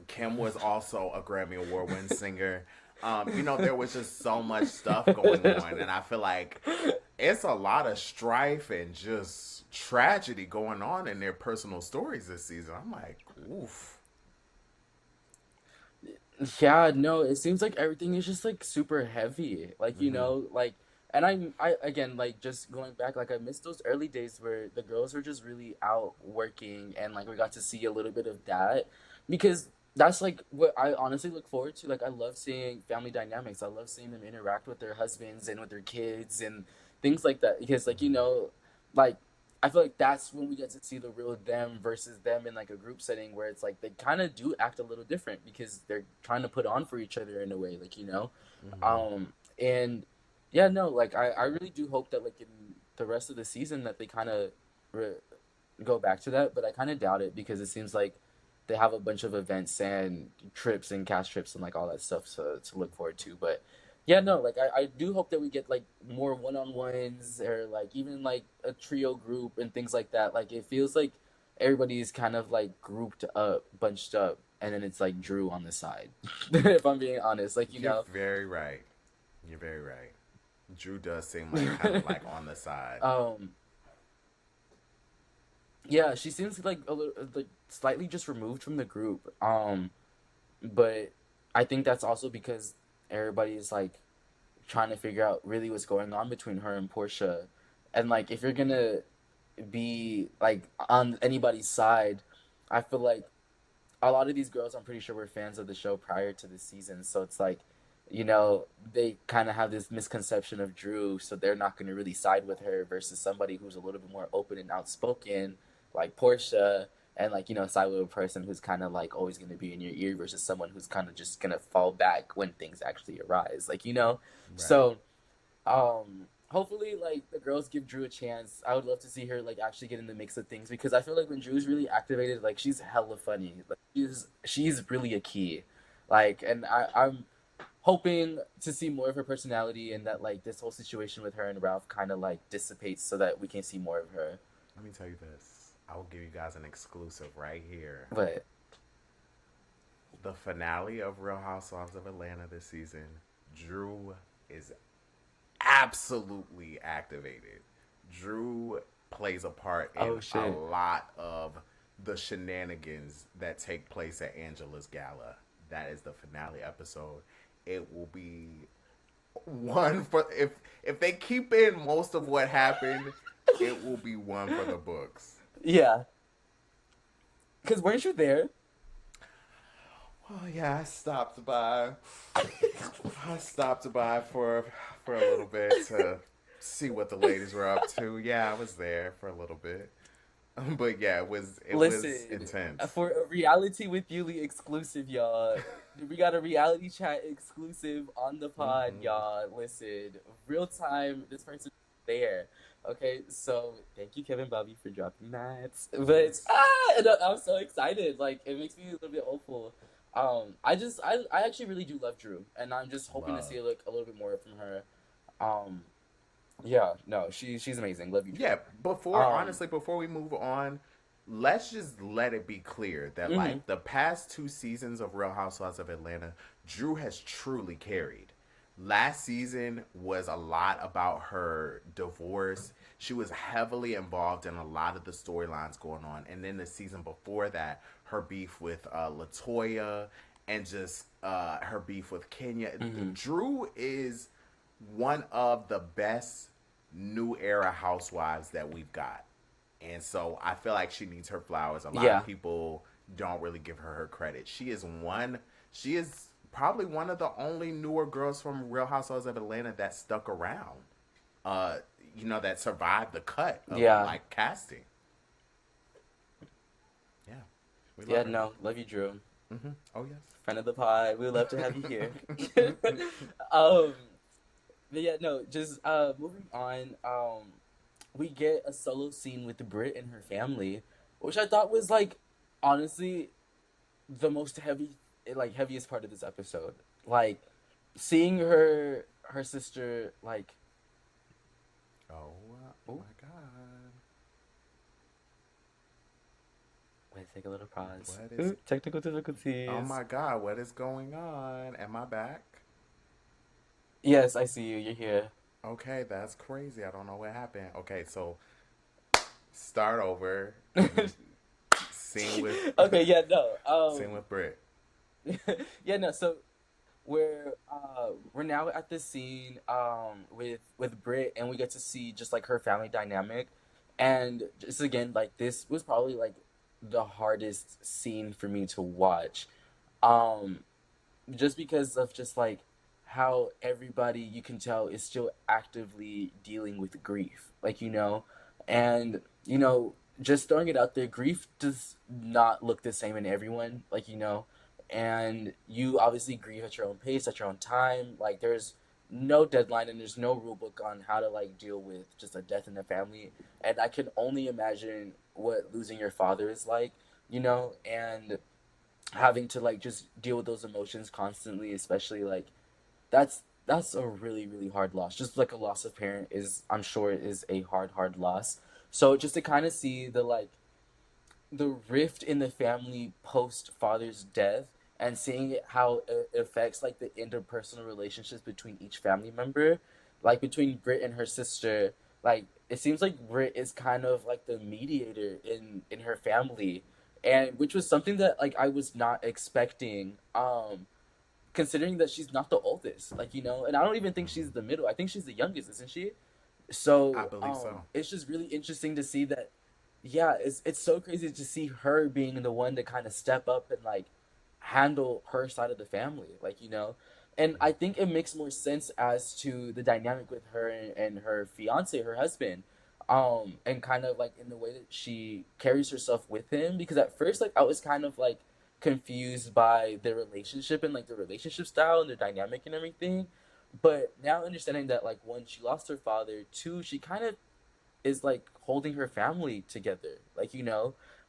Kim was also a Grammy Award winning singer. There was just so much stuff going on, and I feel like it's a lot of strife and just tragedy going on in their personal stories this season. I'm like, oof. Yeah, no, it seems like everything is just like super heavy. Like, Mm-hmm. like, and I again, like, just going back, like, I miss those early days where the girls were just really out working and like we got to see a little bit of that because that's like what I honestly look forward to. Like, I love seeing family dynamics. I love seeing them interact with their husbands and with their kids and things like that because, like, like, I feel like that's when we get to see the real them versus them in like a group setting where it's like they kind of do act a little different because they're trying to put on for each other in a way, Mm-hmm. and yeah, no, like I really do hope that like in the rest of the season that they kind of re- go back to that, but I kind of doubt it because it seems like they have a bunch of events and trips and cast trips and like all that stuff to look forward to. But yeah, no, like I do hope that we get like more one on ones or like even like a trio group and things like that. Like it feels like everybody's kind of like grouped up, bunched up, and then it's like Drew on the side. If I'm being honest, like You're very right. You're very right. Drew does seem like kind of like on the side. um, yeah, she seems like a little like slightly just removed from the group. But I think that's also because everybody's like trying to figure out really what's going on between her and Portia. And like if you're gonna be like on anybody's side, I feel like a lot of these girls I'm pretty sure were fans of the show prior to the season. So it's like, they kind of have this misconception of Drew, so they're not going to really side with her versus somebody who's a little bit more open and outspoken, like Portia, and like, side with a person who's kind of like always going to be in your ear versus someone who's kind of just going to fall back when things actually arise. Like. Right. So hopefully like the girls give Drew a chance. I would love to see her like actually get in the mix of things because I feel like when Drew's really activated, like she's hella funny. Like she's really a key. Like, and I'm hoping to see more of her personality and that like this whole situation with her and Ralph kind of like dissipates so that we can see more of her. Let me tell you this. I will give you guys an exclusive right here. But The finale of Real Housewives of Atlanta this season, Drew is absolutely activated. Drew plays a part in oh a shit. lot of the shenanigans that take place at Angela's gala. That is the finale episode. It will be one for if they keep in most of what happened, it will be one for the books. Yeah. Cause weren't you there? Oh yeah, I stopped by for a little bit to see what the ladies were up to. Yeah, I was there for a little bit. But yeah, it was Listen, intense. for a reality with Yuli exclusive, y'all. We got a reality chat exclusive on the pod, Hmm. y'all. Listen, real time. This person there. Okay, so thank you, Kevin Bobby, for dropping that. But Yes. and I'm so excited. Like it makes me a little bit hopeful. I actually really do love Drew, and I'm just hoping to Love. see like a little bit more from her. Um, yeah, no, she's amazing. Love you, Drew. Yeah, Um, honestly, before we move on, let's just let it be clear that mhm. like the past two seasons of Real Housewives of Atlanta, Drew has truly carried. Last season was a lot about her divorce. She was heavily involved in a lot of the storylines going on. And then the season before that, her beef with Latoya and just her beef with Kenya. Mhm. Drew is one of the best new era housewives that we've got. And so I feel like she needs her flowers. A lot of Yeah. people don't really give her credit. She is probably one of the only newer girls from Real Housewives of Atlanta that stuck around. Uh, that survived the cut of Yeah. like casting. Yeah. We Yeah, love her. no. Love you, Drew. Oh yes. Friend of the pod. We would love to have you here. um but yeah, no, just moving on. We get a solo scene with Britt and her family, which I thought was like honestly the most heaviest part of this episode. Like seeing her sister like Oh oh my god. wait, take a little pause. What is Ooh, technical Oh difficulties. my god, what is going on? Am I back? Yes, I see you. You're here. Okay, that's crazy. I don't know what happened. Okay, so start over. Scene with Okay, yeah, no. scene with Brit. Yeah, no. So we're now at this scene with Britt, and we get to see just like her family dynamic, and just again like this was probably like the hardest scene for me to watch, um just because of just like how everybody you can tell is still actively dealing with grief, like and just throwing it out there, grief does not look the same in everyone, like and you obviously grieve at your own pace, at your own time. Like there's no deadline and there's no rule book on how to like deal with just a death in the family, and I can only imagine what losing your father is like, and having to like just deal with those emotions constantly, especially like that's a really really hard loss. Just like a loss of parent is, I'm sure, is a hard loss. So just to kind of see the rift in the family post father's death, and seeing how it affects like the interpersonal relationships between each family member, like between Britt and her sister. Like it seems like Britt is kind of like the mediator in her family, and which was something that like I was not expecting, considering that she's not the oldest, like and I don't even think she's the Hmm. middle. I think she's the youngest, isn't she? I So believe so. it's just really interesting to see that. Yeah, it's so crazy to see her being the one to kind of step up and like handle her side of the family, like and I think it makes more sense as to the dynamic with her and her fiance, her husband, and kind of like in the way that she carries herself with him, because at first like I was kind of like confused by their relationship and like the relationship style and their dynamic and everything, but now understanding that like one, she lost her father, two, she kind of is like holding her family together, like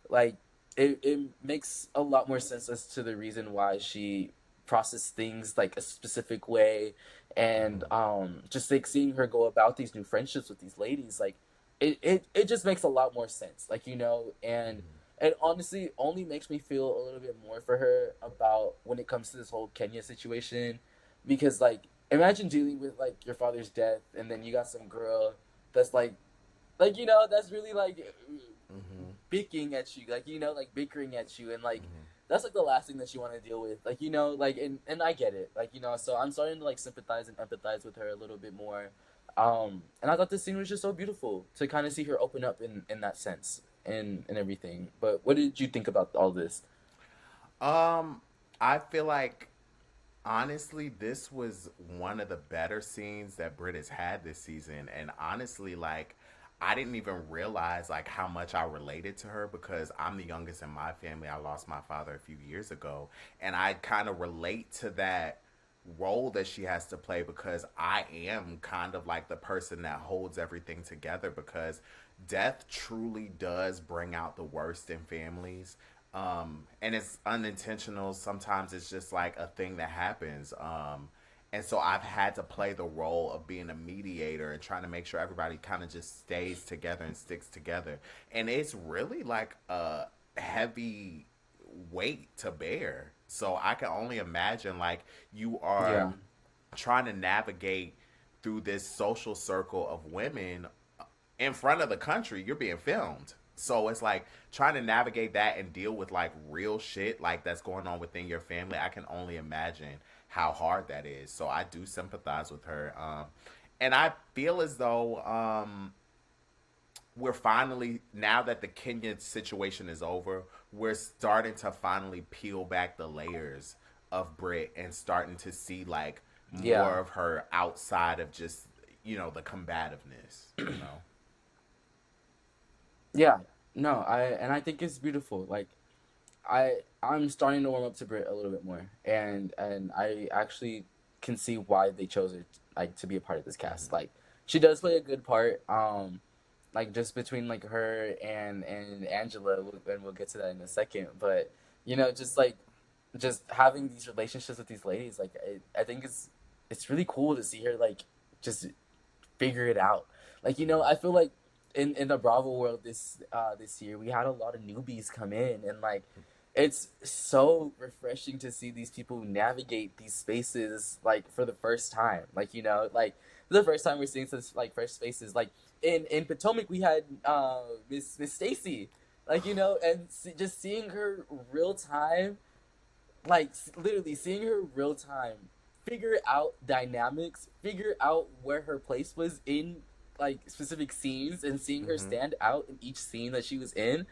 like it makes a lot more sense as to the reason why she processed things like a specific way, and Hmm. just like seeing her go about these new friendships with these ladies, like it just makes a lot more sense, like and it honestly only makes me feel a little bit more for her about when it comes to this whole Kenya situation, because like imagine dealing with like your father's death, and then you got some girl that's like that's really like Hmm. picking at you, like like bickering at you, and like Hmm. that's like the last thing that you want to deal with, like like and I get it, like so I'm starting to like sympathize and empathize with her a little bit more, and I thought this scene was just so beautiful to kind of see her open up in that sense and everything. But what did you think about all this? I feel like honestly, this was one of the better scenes that Brit has had this season. And honestly, like, I didn't even realize like how much I related to her because I'm the youngest in my family. I lost my father a few years ago, and I kind of relate to that role that she has to play because I am kind of like the person that holds everything together because death truly does bring out the worst in families. And it's unintentional. Sometimes it's just like a thing that happens. And so I've had to play the role of being a mediator and trying to make sure everybody kind of just stays together and sticks together. And it's really like a heavy weight to bear. So I can only imagine like you are Yeah. trying to navigate through this social circle of women in front of the country. You're being filmed. So it's like trying to navigate that and deal with like real shit like that's going on within your family. I can only imagine how hard that is. So I do sympathize with her. And I feel as though we're finally, now that the Kenya situation is over, we're starting to finally peel back the layers of Brit and starting to see like Yeah. more of her outside of just, the combativeness, you know? Yeah. No, I think it's beautiful. Like I'm starting to warm up to Brit a little bit more, and I actually can see why they chose her like to be a part of this cast. Mm-hmm. Like she does play a good part. Like just between like her and Angela, and we'll get to that in a second. But just like just having these relationships with these ladies, like I think it's really cool to see her like just figure it out. Like I feel like in the Bravo world this year we had a lot of newbies come in, and like it's so refreshing to see these people navigate these spaces like for the first time. Like like the first time we're seeing such like fresh spaces. Like in Potomac we had Miss Stacy, like and just seeing her real time, like literally seeing her real time figure out dynamics, figure out where her place was in like specific scenes, and seeing her Mm-hmm. stand out in each scene that she was in.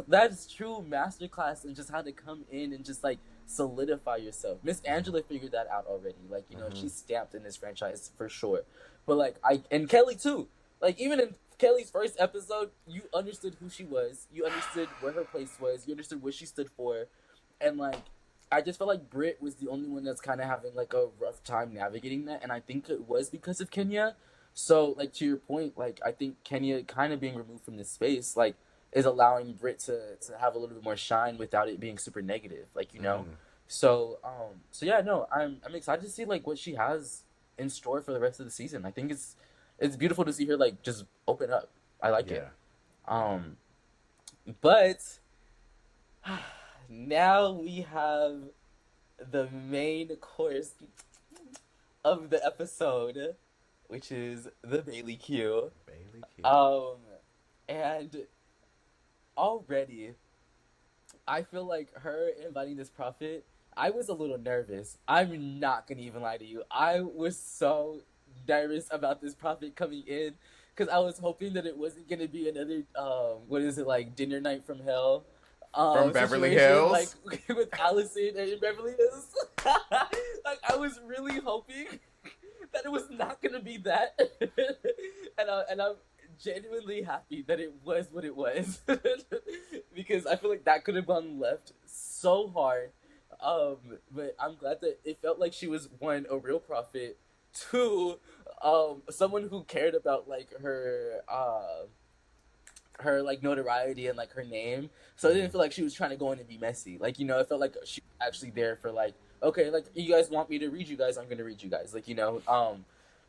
That's true masterclass, and just how to come in and just like solidify yourself. Miss Angela figured that out already. Like Mm-hmm. she's stamped in this franchise for sure. But like I and Kelly too. Like even in Kelly's first episode, you understood who she was. You understood where her place was. You understood what she stood for, and like I just felt like Brit was the only one that's kind of having like a rough time navigating that, and I think it was because of Kenya. So like to your point, like I think Kenya kind of being removed from this space, like is allowing Brit to have a little bit more shine without it being super negative, like Mm-hmm. So yeah, no, I'm excited to see like what she has in store for the rest of the season. I think it's beautiful to see her like just open up. I like it. Yeah. Yeah. Um, but now we have the main course of the episode, which is the Bailey Q. Bailey Q. Um, and already I feel like her inviting this prophet, I was a little nervous. I'm not gonna even lie to you. I was so nervous about this prophet coming in because I was hoping that it wasn't gonna be another what is it, like dinner night from hell From Beverly situation like Hills. with Allison and Beverly Hills. Like I was really hoping that it was not gonna be that, and I'm genuinely happy that it was what it was, because I feel like that could have gone left so hard. Um, but I'm glad that it felt like she was one, a real prophet, two, someone who cared about like her like notoriety and like her name. So I Mm-hmm. didn't feel like she was trying to go in and be messy. Like it felt like she was actually there for like, okay, like you guys want me to read you guys, I'm gonna read you guys. Like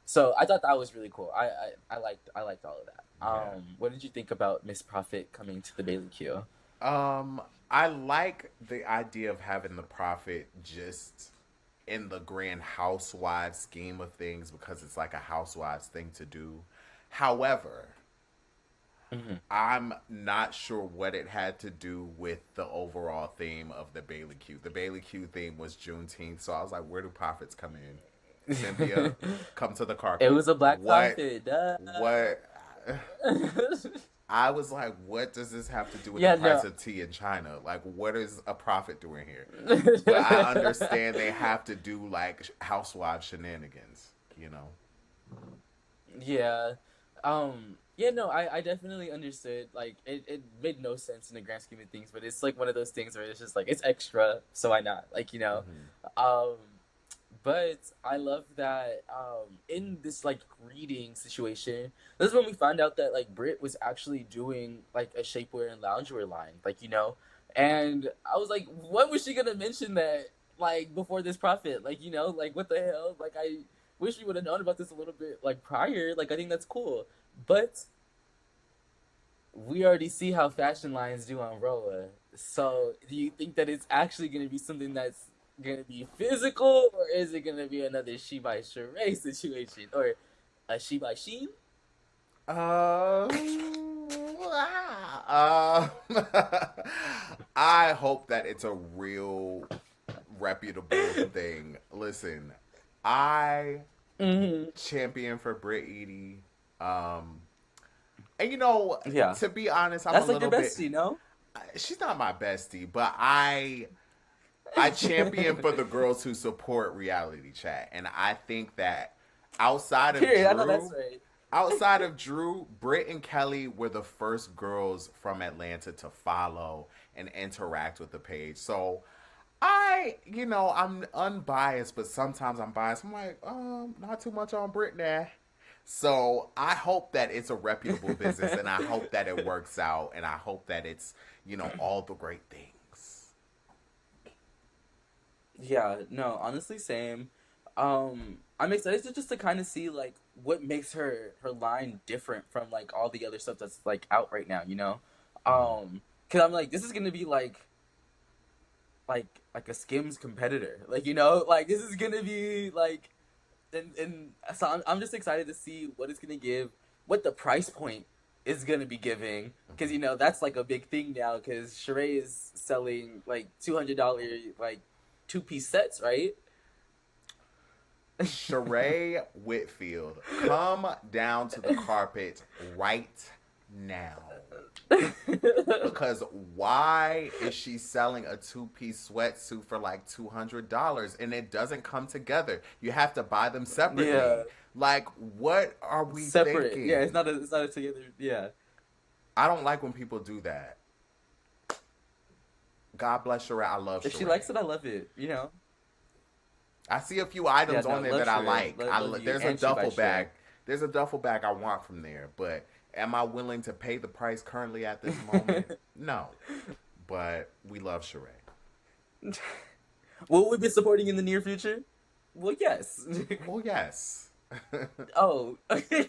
so I thought that was really cool. I liked all of that. Yeah. What did you think about Miss Prophet coming to the Bailey Q? I like the idea of having the prophet just in the grand housewives scheme of things because it's like a housewives thing to do. However, Mm-hmm. I'm not sure what it had to do with the overall theme of the Bailey Q. The Bailey Q theme was Juneteenth, so I was like, where do prophets come in? Cynthia, come to the It carpet. was a black What? prophet. Duh. What? I was like, what does this have to do with the Yeah, price no. of tea in China? Like, what is a profit doing here? But I understand they have to do like housewife shenanigans, you know? Yeah. Yeah, no, I definitely understood. Like it made no sense in the grand scheme of things, but it's like one of those things where it's just like it's extra, so why not? Hmm. Um but I love that in this like reading situation, this is when we found out that like Brit was actually doing like a shapewear and loungewear line, and I was like, when was she gonna mention that like before this profit? Like what the hell? Like I wish we would have known about this a little bit like prior. Like I think that's cool. But we already see how fashion lines do on Roa. So do you think that it's actually gonna be something that's gonna be physical, or is it gonna be another she by Sheree situation, or a she by Sheen? Uh, I hope that it's a real reputable thing. Listen, I Mm-hmm. champion for Brit Eady. Um, and you know, Yeah, to be honest, I'm a that's like your little bit. bestie, no? She's not my bestie, but I champion for the girls who support reality chat, and I think that outside of Period. I know that's Drew, right. Britt and Kelly were the first girls from Atlanta to follow and interact with the page. So I'm unbiased, but sometimes I'm biased. I'm like, not too much on Britt now. So I hope that it's a reputable business, and I hope that it works out, and I hope that it's all the great things. Yeah, no, honestly, same. I'm excited to kind of see like what makes her line different from like all the other stuff that's like out right now. Hmm. Because I'm like, this is gonna be like a Skims competitor. Like this is gonna be like, and so I'm just excited to see what it's gonna give, what the price point is gonna be giving, because Hmm. that's like a big thing now. Because Sheree is selling like $200 like two-piece sets, right? Sheree Whitfield, come down to the carpet right now. Because why is she selling a two-piece sweatsuit for like $200 and it doesn't come together? You have to buy them Yeah, separately. Like, what are we separate. Yeah, thinking? it's not a together. Yeah, I don't like when people do that. God bless Sheree. I love if she Sheree. likes it, I love it. I see a few Yeah, items no, on there love that I Sheree, like. love you, There's a and she by duffel Sheree. bag. There's a duffel bag I want from there, but am I willing to pay the price currently at this moment? No. But we love Sheree. Will we be supporting in the near future? Well, yes. Well, yes. Oh, okay.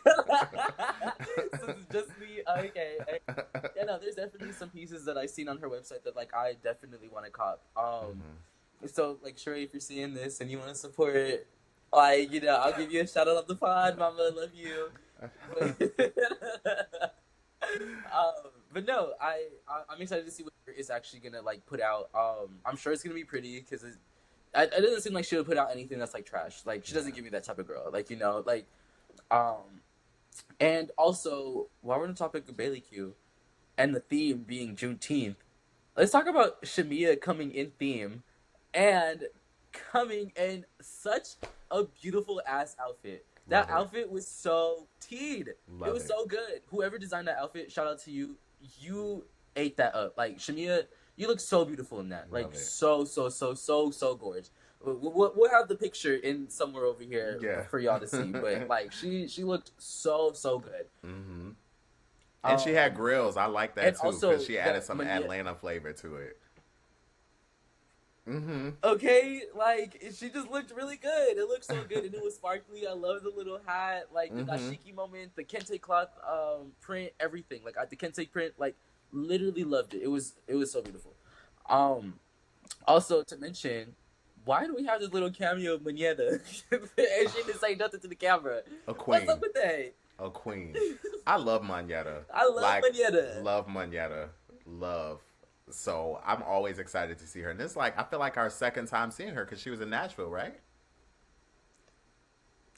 So it's just me. Okay. Yeah, no, there's definitely some pieces that I've seen on her website that like I definitely want to cop. Hmm. So like, Sheree, if you're seeing this and you want to support, like, I'll give you a shout out on the pod, Mama. Love you. But but no, I'm excited to see what it's actually gonna like put out. I'm sure it's gonna be pretty because it doesn't seem like she would put out anything that's like trash. Like she doesn't Yeah. give me that type of girl. Um, and also while we're on the topic of Bailey Q and the theme being Juneteenth, let's talk about Shamia coming in theme and coming in such a beautiful ass outfit. That Love it. outfit was so teed. It Love was it. so good. Whoever designed that outfit, shout out to you. You ate that up. Like Shamia, you look so beautiful in that. Like Love it. so gorgeous. We'll have the picture in somewhere over here Yeah. for y'all to see. But like she looked so good. Hmm. And she had Um, grills. I like and that too because also she added that some Mania. Atlanta flavor to it. Hmm. Okay, like she just looked really good. It looked so good, and it was sparkly. I love the little hat, like the Hmm. dashiki moment, the kente cloth print, everything. Like the kente print, like literally loved it. It was so beautiful. Um, Also to mention, why do we have this little cameo of Manetta? And she didn't say nothing to the camera. A What's up queen. with that? A queen. I love Manetta. I love Like, Manetta. love Manetta. Love. So I'm always excited to see her. And it's like, I feel like our second time seeing her because she was in Nashville, right?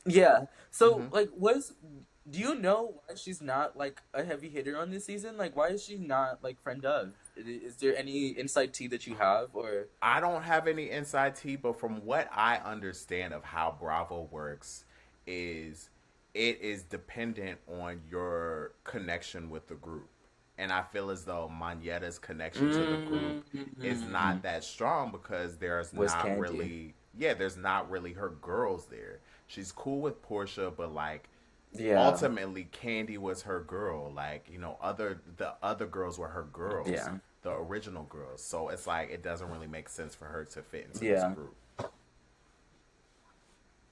Yeah. So Hmm. like, Do you know why she's not like a heavy hitter on this season? Like, why is she not like friend of? Is there any inside tea that you have, or? I don't have any inside tea, but from what I understand of how Bravo works, is it is dependent on your connection with the group. And I feel as though Manyetta's connection to the group is Mm-hmm. not that strong because there's Was not Candy? really, yeah, there's not really her girls there. She's cool with Portia, but like Yeah, ultimately Candy was her girl. Like, the other girls were her girls, yeah, the original girls. So it's like it doesn't really make sense for her to fit into this yeah. group.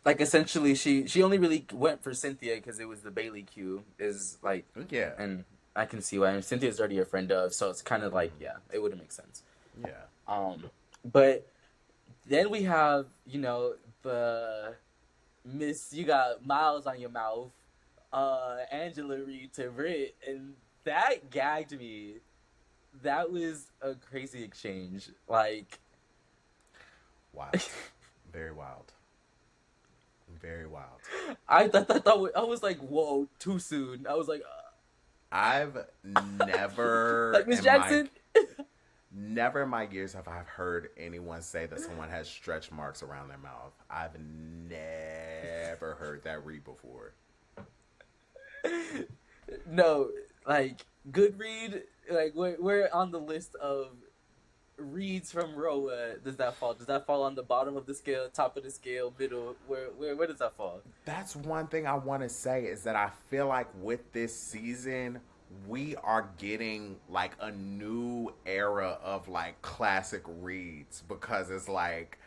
Like essentially, she only really went for Cynthia because it was the Bailey Q. Is like, Yeah. and I can see why. And Cynthia's already a friend of, so it's kind of like, yeah, it wouldn't make sense. Yeah. But then we have, the Miss. You got Miles on your mouth, Angela Reed to Brit, and that gagged me. That was a crazy exchange. Like, Wild. Very wild. Very wild. I was like, whoa, too soon. I was I've never like Miss in my Jackson. never in my years have I heard anyone say that someone has stretch marks around their mouth. I've never heard that read before. No, like good read. Like we're on the list of reads from Roa. Does that fall? Does that fall on the bottom of the scale, top of the scale, middle? Where does that fall? That's one thing I want to say is that I feel like with this season, we are getting like a new era of like classic reads because it's like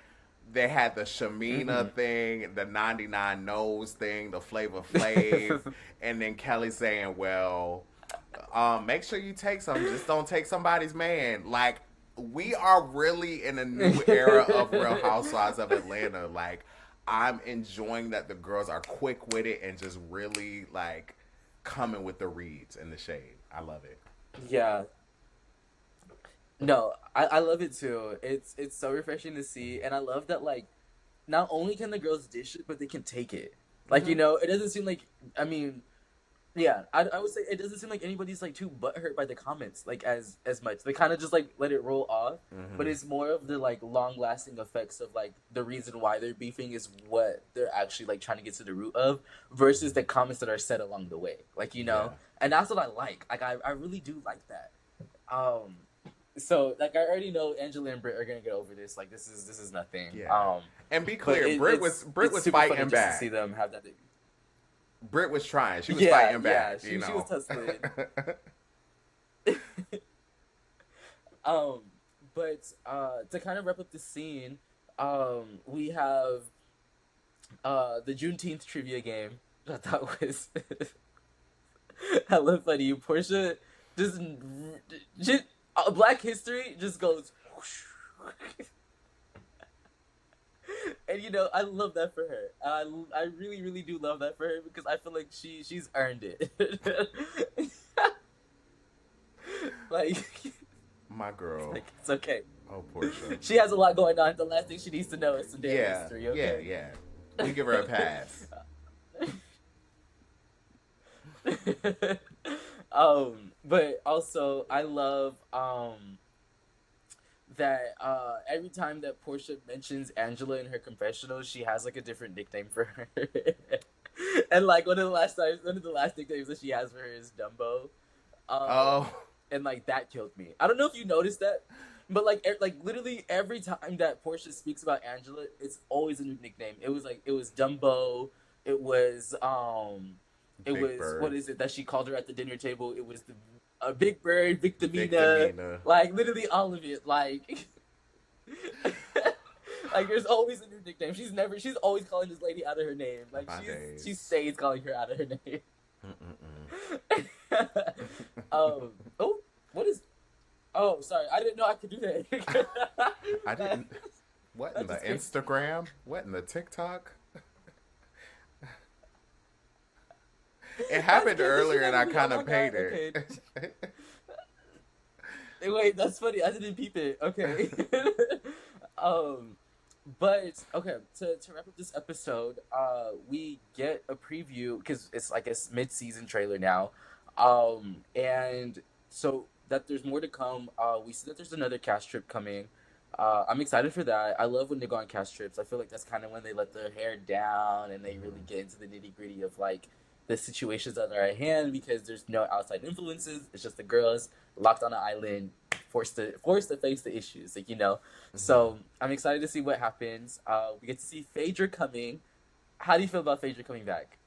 they had the Shamina Mm-hmm. thing, the 99 Nose thing, the Flavor Flav, and then Kelly saying, well, make sure you take some, just don't take somebody's man. Like, we are really in a new era of Real Housewives of Atlanta. Like, I'm enjoying that the girls are quick with it and just really like coming with the reads and the shade. I love it. Yeah. No, I love it too. It's so refreshing to see, and I love that like not only can the girls dish it, but they can take it. Like Mm-hmm. it doesn't seem like I mean yeah, I would say it doesn't seem like anybody's like too butthurt by the comments like as much. They kind of just like let it roll off, but Mm-hmm. it's more of the like long lasting effects of like the reason why they're beefing is what they're actually like trying to get to the root of versus the comments that are said along the way. Like Yeah. and that's what I like. Like I really do like that. Um, so like I already know Angela and Britt are gonna get over this. Like this is nothing. Yeah. And be But clear, Brit it's was super funny fighting just to see back. them have that. Brit was trying. She was Yeah, fighting yeah. back, She was tussling. Um, but to kind of wrap up the scene, we have the Juneteenth trivia game. I thought was hella funny. Portia just, just Black History just goes. And I love that for her. I really really do love that for her because I feel like she's earned it. like My girl. it's okay. Oh, Portia. She has a lot going on. The last thing she needs to know is some damn Yeah, history. yeah, Okay. yeah. We give her a pass. But also I love that every time that Portia mentions Angela in her confessional, she has like a different nickname for her. And like one of the last nicknames that she has for her is Dumbo. Um, Oh, and like that killed me. I don't know if you noticed that, but like literally every time that Portia speaks about Angela, it's always a new nickname. It was Dumbo. It was Big what Bird, is it that she called her at the dinner table? It was the Big Bird, Victimina, Victimina. like literally all of it. Like like there's always a new nickname. She's always calling this lady out of her name. Like My she days. stays calling her out of her name. Mm-mm-mm. Oh, what is? Oh, sorry, I didn't know I could do that. I that, didn't. What in that the just came. Instagram? What in the TikTok? It That's happened crazy. Did she earlier and never I do? Oh kind my of god. paid Okay. it. Wait, that's funny. I didn't peep it. Okay. um, But okay, to wrap up this episode, we get a preview because it's like a mid-season trailer now, and so that there's more to come. We see that there's another cast trip coming. I'm excited for that. I love when they go on cast trips. I feel like that's kind of when they let their hair down and they really Hmm. get into the nitty gritty of like the situations that are at hand because there's no outside influences. It's just the girls locked on an island, forced to face the issues. Like Hmm. so I'm excited to see what happens. We get to see Phaedra coming. How do you feel about Phaedra coming back?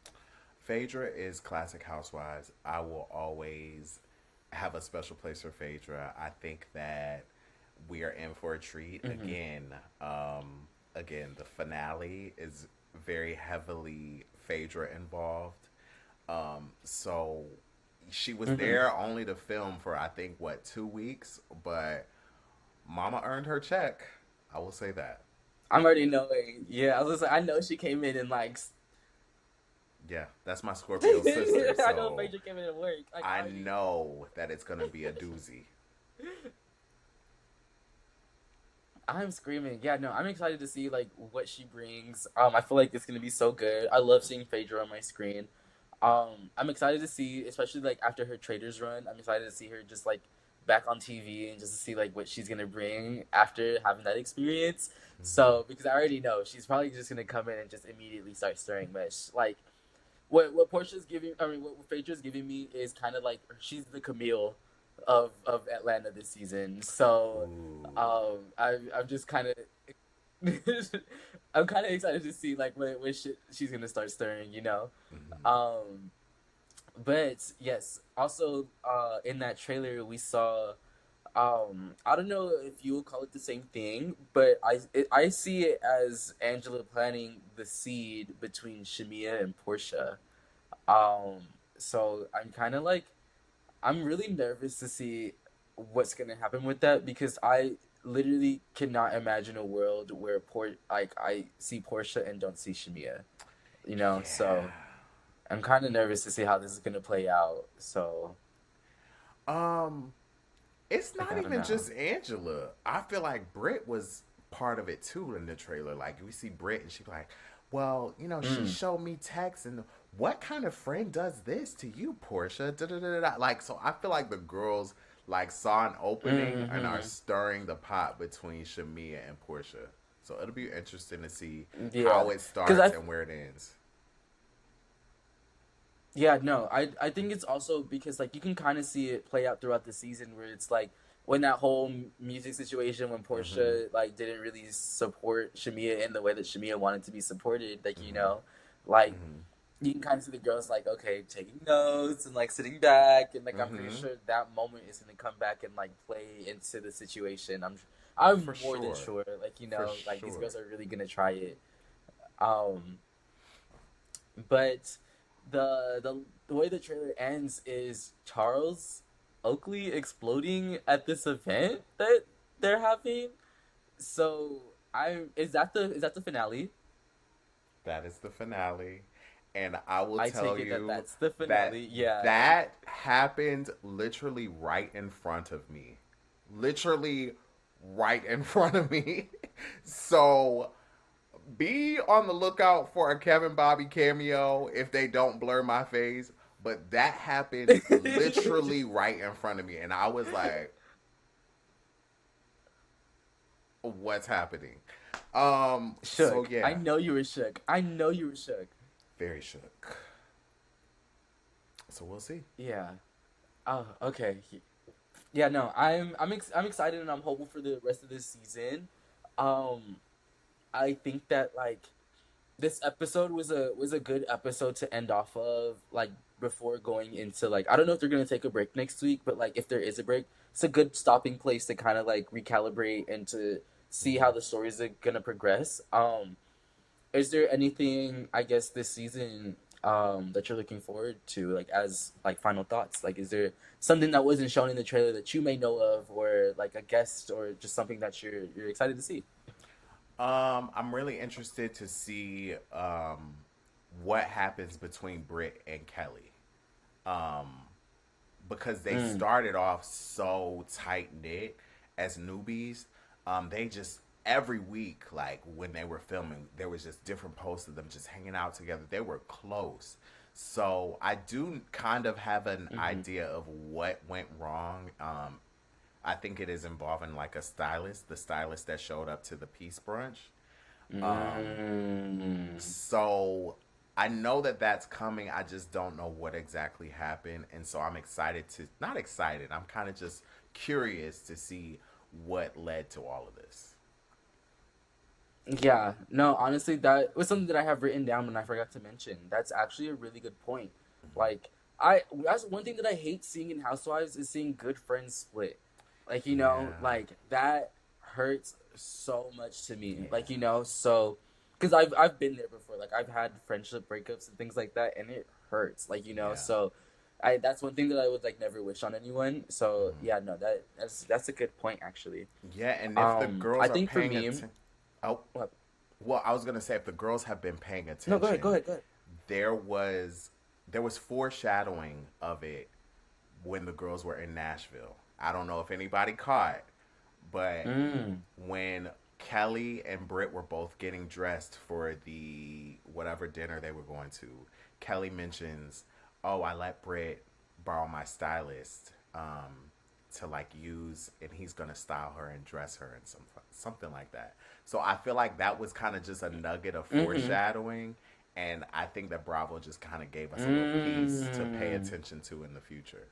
Phaedra is classic Housewives. I will always have a special place for Phaedra. I think that we are in for a treat Mm-hmm. again. Again, the finale is very heavily Phaedra involved. So she was Mm-hmm. there only to film for I think what 2 weeks, but Mama earned her check. I will say that. I'm already knowing. Yeah, I was like, I know she came in and like, Yeah, that's my Scorpio sister, I know so Phaedra came in and worked. Like I I already. know that it's gonna be a doozy. I'm screaming. Yeah, no, I'm excited to see like what she brings. I feel like it's gonna be so good. I love seeing Phaedra on my screen. I'm excited to see, especially like after her Traders run. I'm excited to see her just like back on TV and just to see like what she's gonna bring after having that experience. Hmm. So because I already know she's probably just gonna come in and just immediately start stirring mesh. Like what Portia's giving, I mean what Phaedra's giving me is kind of like she's the Camille of Atlanta this season. So Ooh. I'm just kind of I'm kind of excited to see like what she's gonna start stirring. Hmm. Um, but yes, also in that trailer we saw I don't know if you would call it the same thing, but I see it as Angela planting the seed between Shamia and Portia. Um, so I'm kind of like I'm really nervous to see what's gonna happen with that because I literally cannot imagine a world where like I see Portia and don't see Shamia. So Yeah. I'm kind of nervous to see how this is gonna play out. So Um, it's like not I don't even know. just Angela. I feel like Britt was part of it too in the trailer. Like we see Britt and she's like, "Well, she Mm. showed me text and what kind of friend does this to you, Portia?" Da, da, da, da, da. Like, so I feel like the girls like saw an opening and are Mm-hmm. stirring the pot between Shamia and Portia. So it'll be interesting to see Yeah, how it because starts and where it ends. yeah, no, I think it's also because like you can kind of see it play out throughout the season where it's like when that whole music situation when Mm-hmm. Portia like didn't really support Shamia in the way that Shamia wanted to be supported, like Mm-hmm. like Mm-hmm. you can kind of see the girls like okay taking notes and like sitting back and like I'm pretty Mm-hmm. sure that moment is gonna come back and like play into the situation. I'm For more than sure. sure like For like these sure. girls are really gonna try it. Um, but the way the trailer ends is Charles Oakley exploding at this event that they're having. So I is that the finale? That is the finale. And I will I tell take it that you that's the that finale. Yeah. that happened literally right in front of me. Literally right in front of me. So be on the lookout for a Kevin Bobby cameo if they don't blur my face. But that happened literally right in front of me. And I was like, what's happening? So Shook. I yeah, know you were shook. I know you were shook. very shook. So we'll see. Yeah. Oh, okay. Yeah, no. I'm excited and I'm hopeful for the rest of this season. Um I think that like this episode was a good episode to end off of like before going into like I don't know if they're gonna take a break next week, but like if there is a break, it's a good stopping place to kind of like recalibrate and to see Mm-hmm. how the stories are gonna progress. Is there anything I guess this season that you're looking forward to like as like final thoughts? Like is there something that wasn't shown in the trailer that you may know of or like a guest or just something that you're excited to see? I'm really interested to see what happens between Britt and Kelly. Um, because they Mm. started off so tight knit as newbies. They just every week, like when they were filming, there was just different posts of them just hanging out together. They were close. So I do kind of have an Mm-hmm. idea of what went wrong. I think it is involving like a stylist, the stylist that showed up to the peace brunch. Um, Mm. so I know that that's coming. I just don't know what exactly happened, and so I'm excited to not excited. I'm kind of just curious to see what led to all of this. Yeah, no, honestly, that was something that I have written down and I forgot to mention. That's actually a really good point. Like, that's one thing that I hate seeing in Housewives is seeing good friends split. Like, Yeah, like that hurts so much to me. yeah, Like, so because I've been there before. Like, I've had friendship breakups and things like that, and it hurts. Like, yeah. so I that's one thing that I would like never wish on anyone. So Mhm. yeah, no, that's a good point actually. Yeah, and if the I girls are think for paying me, attention, oh, what? well, I was gonna say if the girls have been paying No, go ahead, go attention, ahead, go ahead. there was there was foreshadowing of it when the girls were in Nashville. I don't know if anybody caught, but Mm. when Kelly and Britt were both getting dressed for the whatever dinner they were going to, Kelly mentions, "Oh, I let Britt borrow my stylist to like use, and he's gonna style her and dress her and something like that." So I feel like that was kind of just a nugget of Mm-hmm. foreshadowing, and I think that Bravo just kind of gave us a little piece to pay Mm. attention to in the future.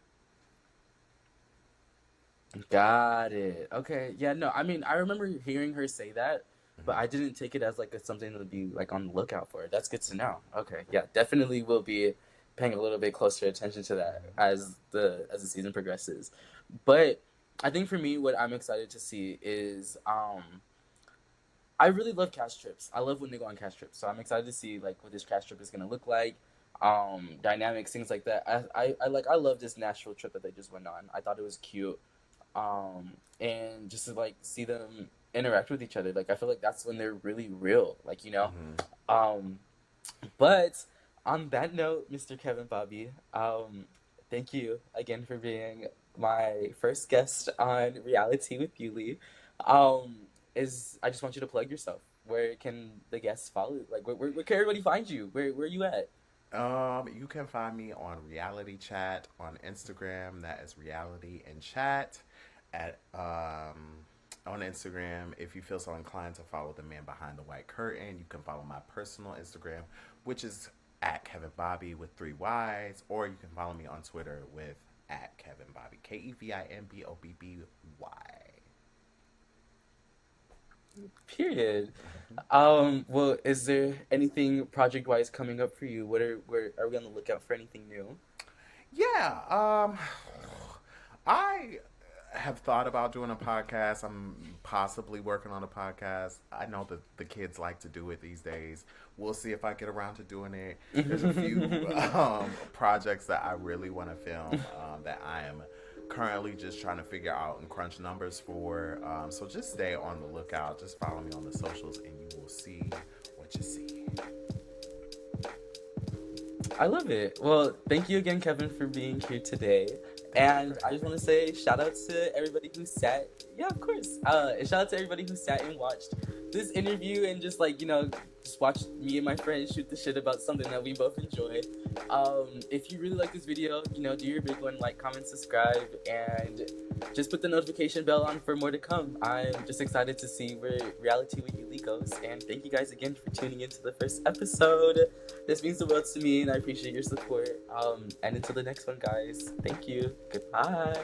Got it. Okay. Yeah, no, I mean, I remember hearing her say that, but Hmm. I didn't take it as like something to be like on the lookout for. That's good to know. Okay. Yeah, definitely will be paying a little bit closer attention to that as the season progresses. But I think for me what I'm excited to see is I really love cast trips. I love when they go on cast trips. So I'm excited to see like what this cast trip is gonna look like, dynamics, things like that. I love this Nashville trip that they just went on. I thought it was cute, and just to like see them interact with each other. Like I feel like that's when they're really real. Like Hmm. um, but on that note, Mr. Kevin Bobby, thank you again for being my first guest on Reality with Yuli. Um, is I just want you to plug yourself. Where can the guests follow? Like, where can everybody find you? Where are you at? You can find me on Reality Chat on Instagram. That is Reality and Chat at on Instagram. If you feel so inclined to follow the man behind the white curtain, you can follow my personal Instagram, which is at Kevin Bobby with three Y's, or you can follow me on Twitter with at Kevin Bobby KevinBobby. Period. Well, is there anything project wise coming up for you? Where are we on the lookout for anything new? Yeah, I have thought about doing a podcast. I'm possibly working on a podcast. I know that the kids like to do it these days. We'll see if I get around to doing it. There's a few projects that I really want to film that I am currently just trying to figure out and crunch numbers for. So just stay on the lookout. Just follow me on the socials and you will see what you see. I love it. Well, thank you again, Kevin, for being here today. Thank you for And I just having want to me. say shout out to everybody who sat. Yeah, of course. And shout out to everybody who sat and watched this interview and just like just watched me and my friends shoot the shit about something that we both enjoy. If you really like this video, do your big one, like, comment, subscribe, and just put the notification bell on for more to come. I'm just excited to see where Reality with Yuli goes. And thank you guys again for tuning into the first episode. This means the world to me, and I appreciate your support. And until the next one, guys, thank you. Goodbye.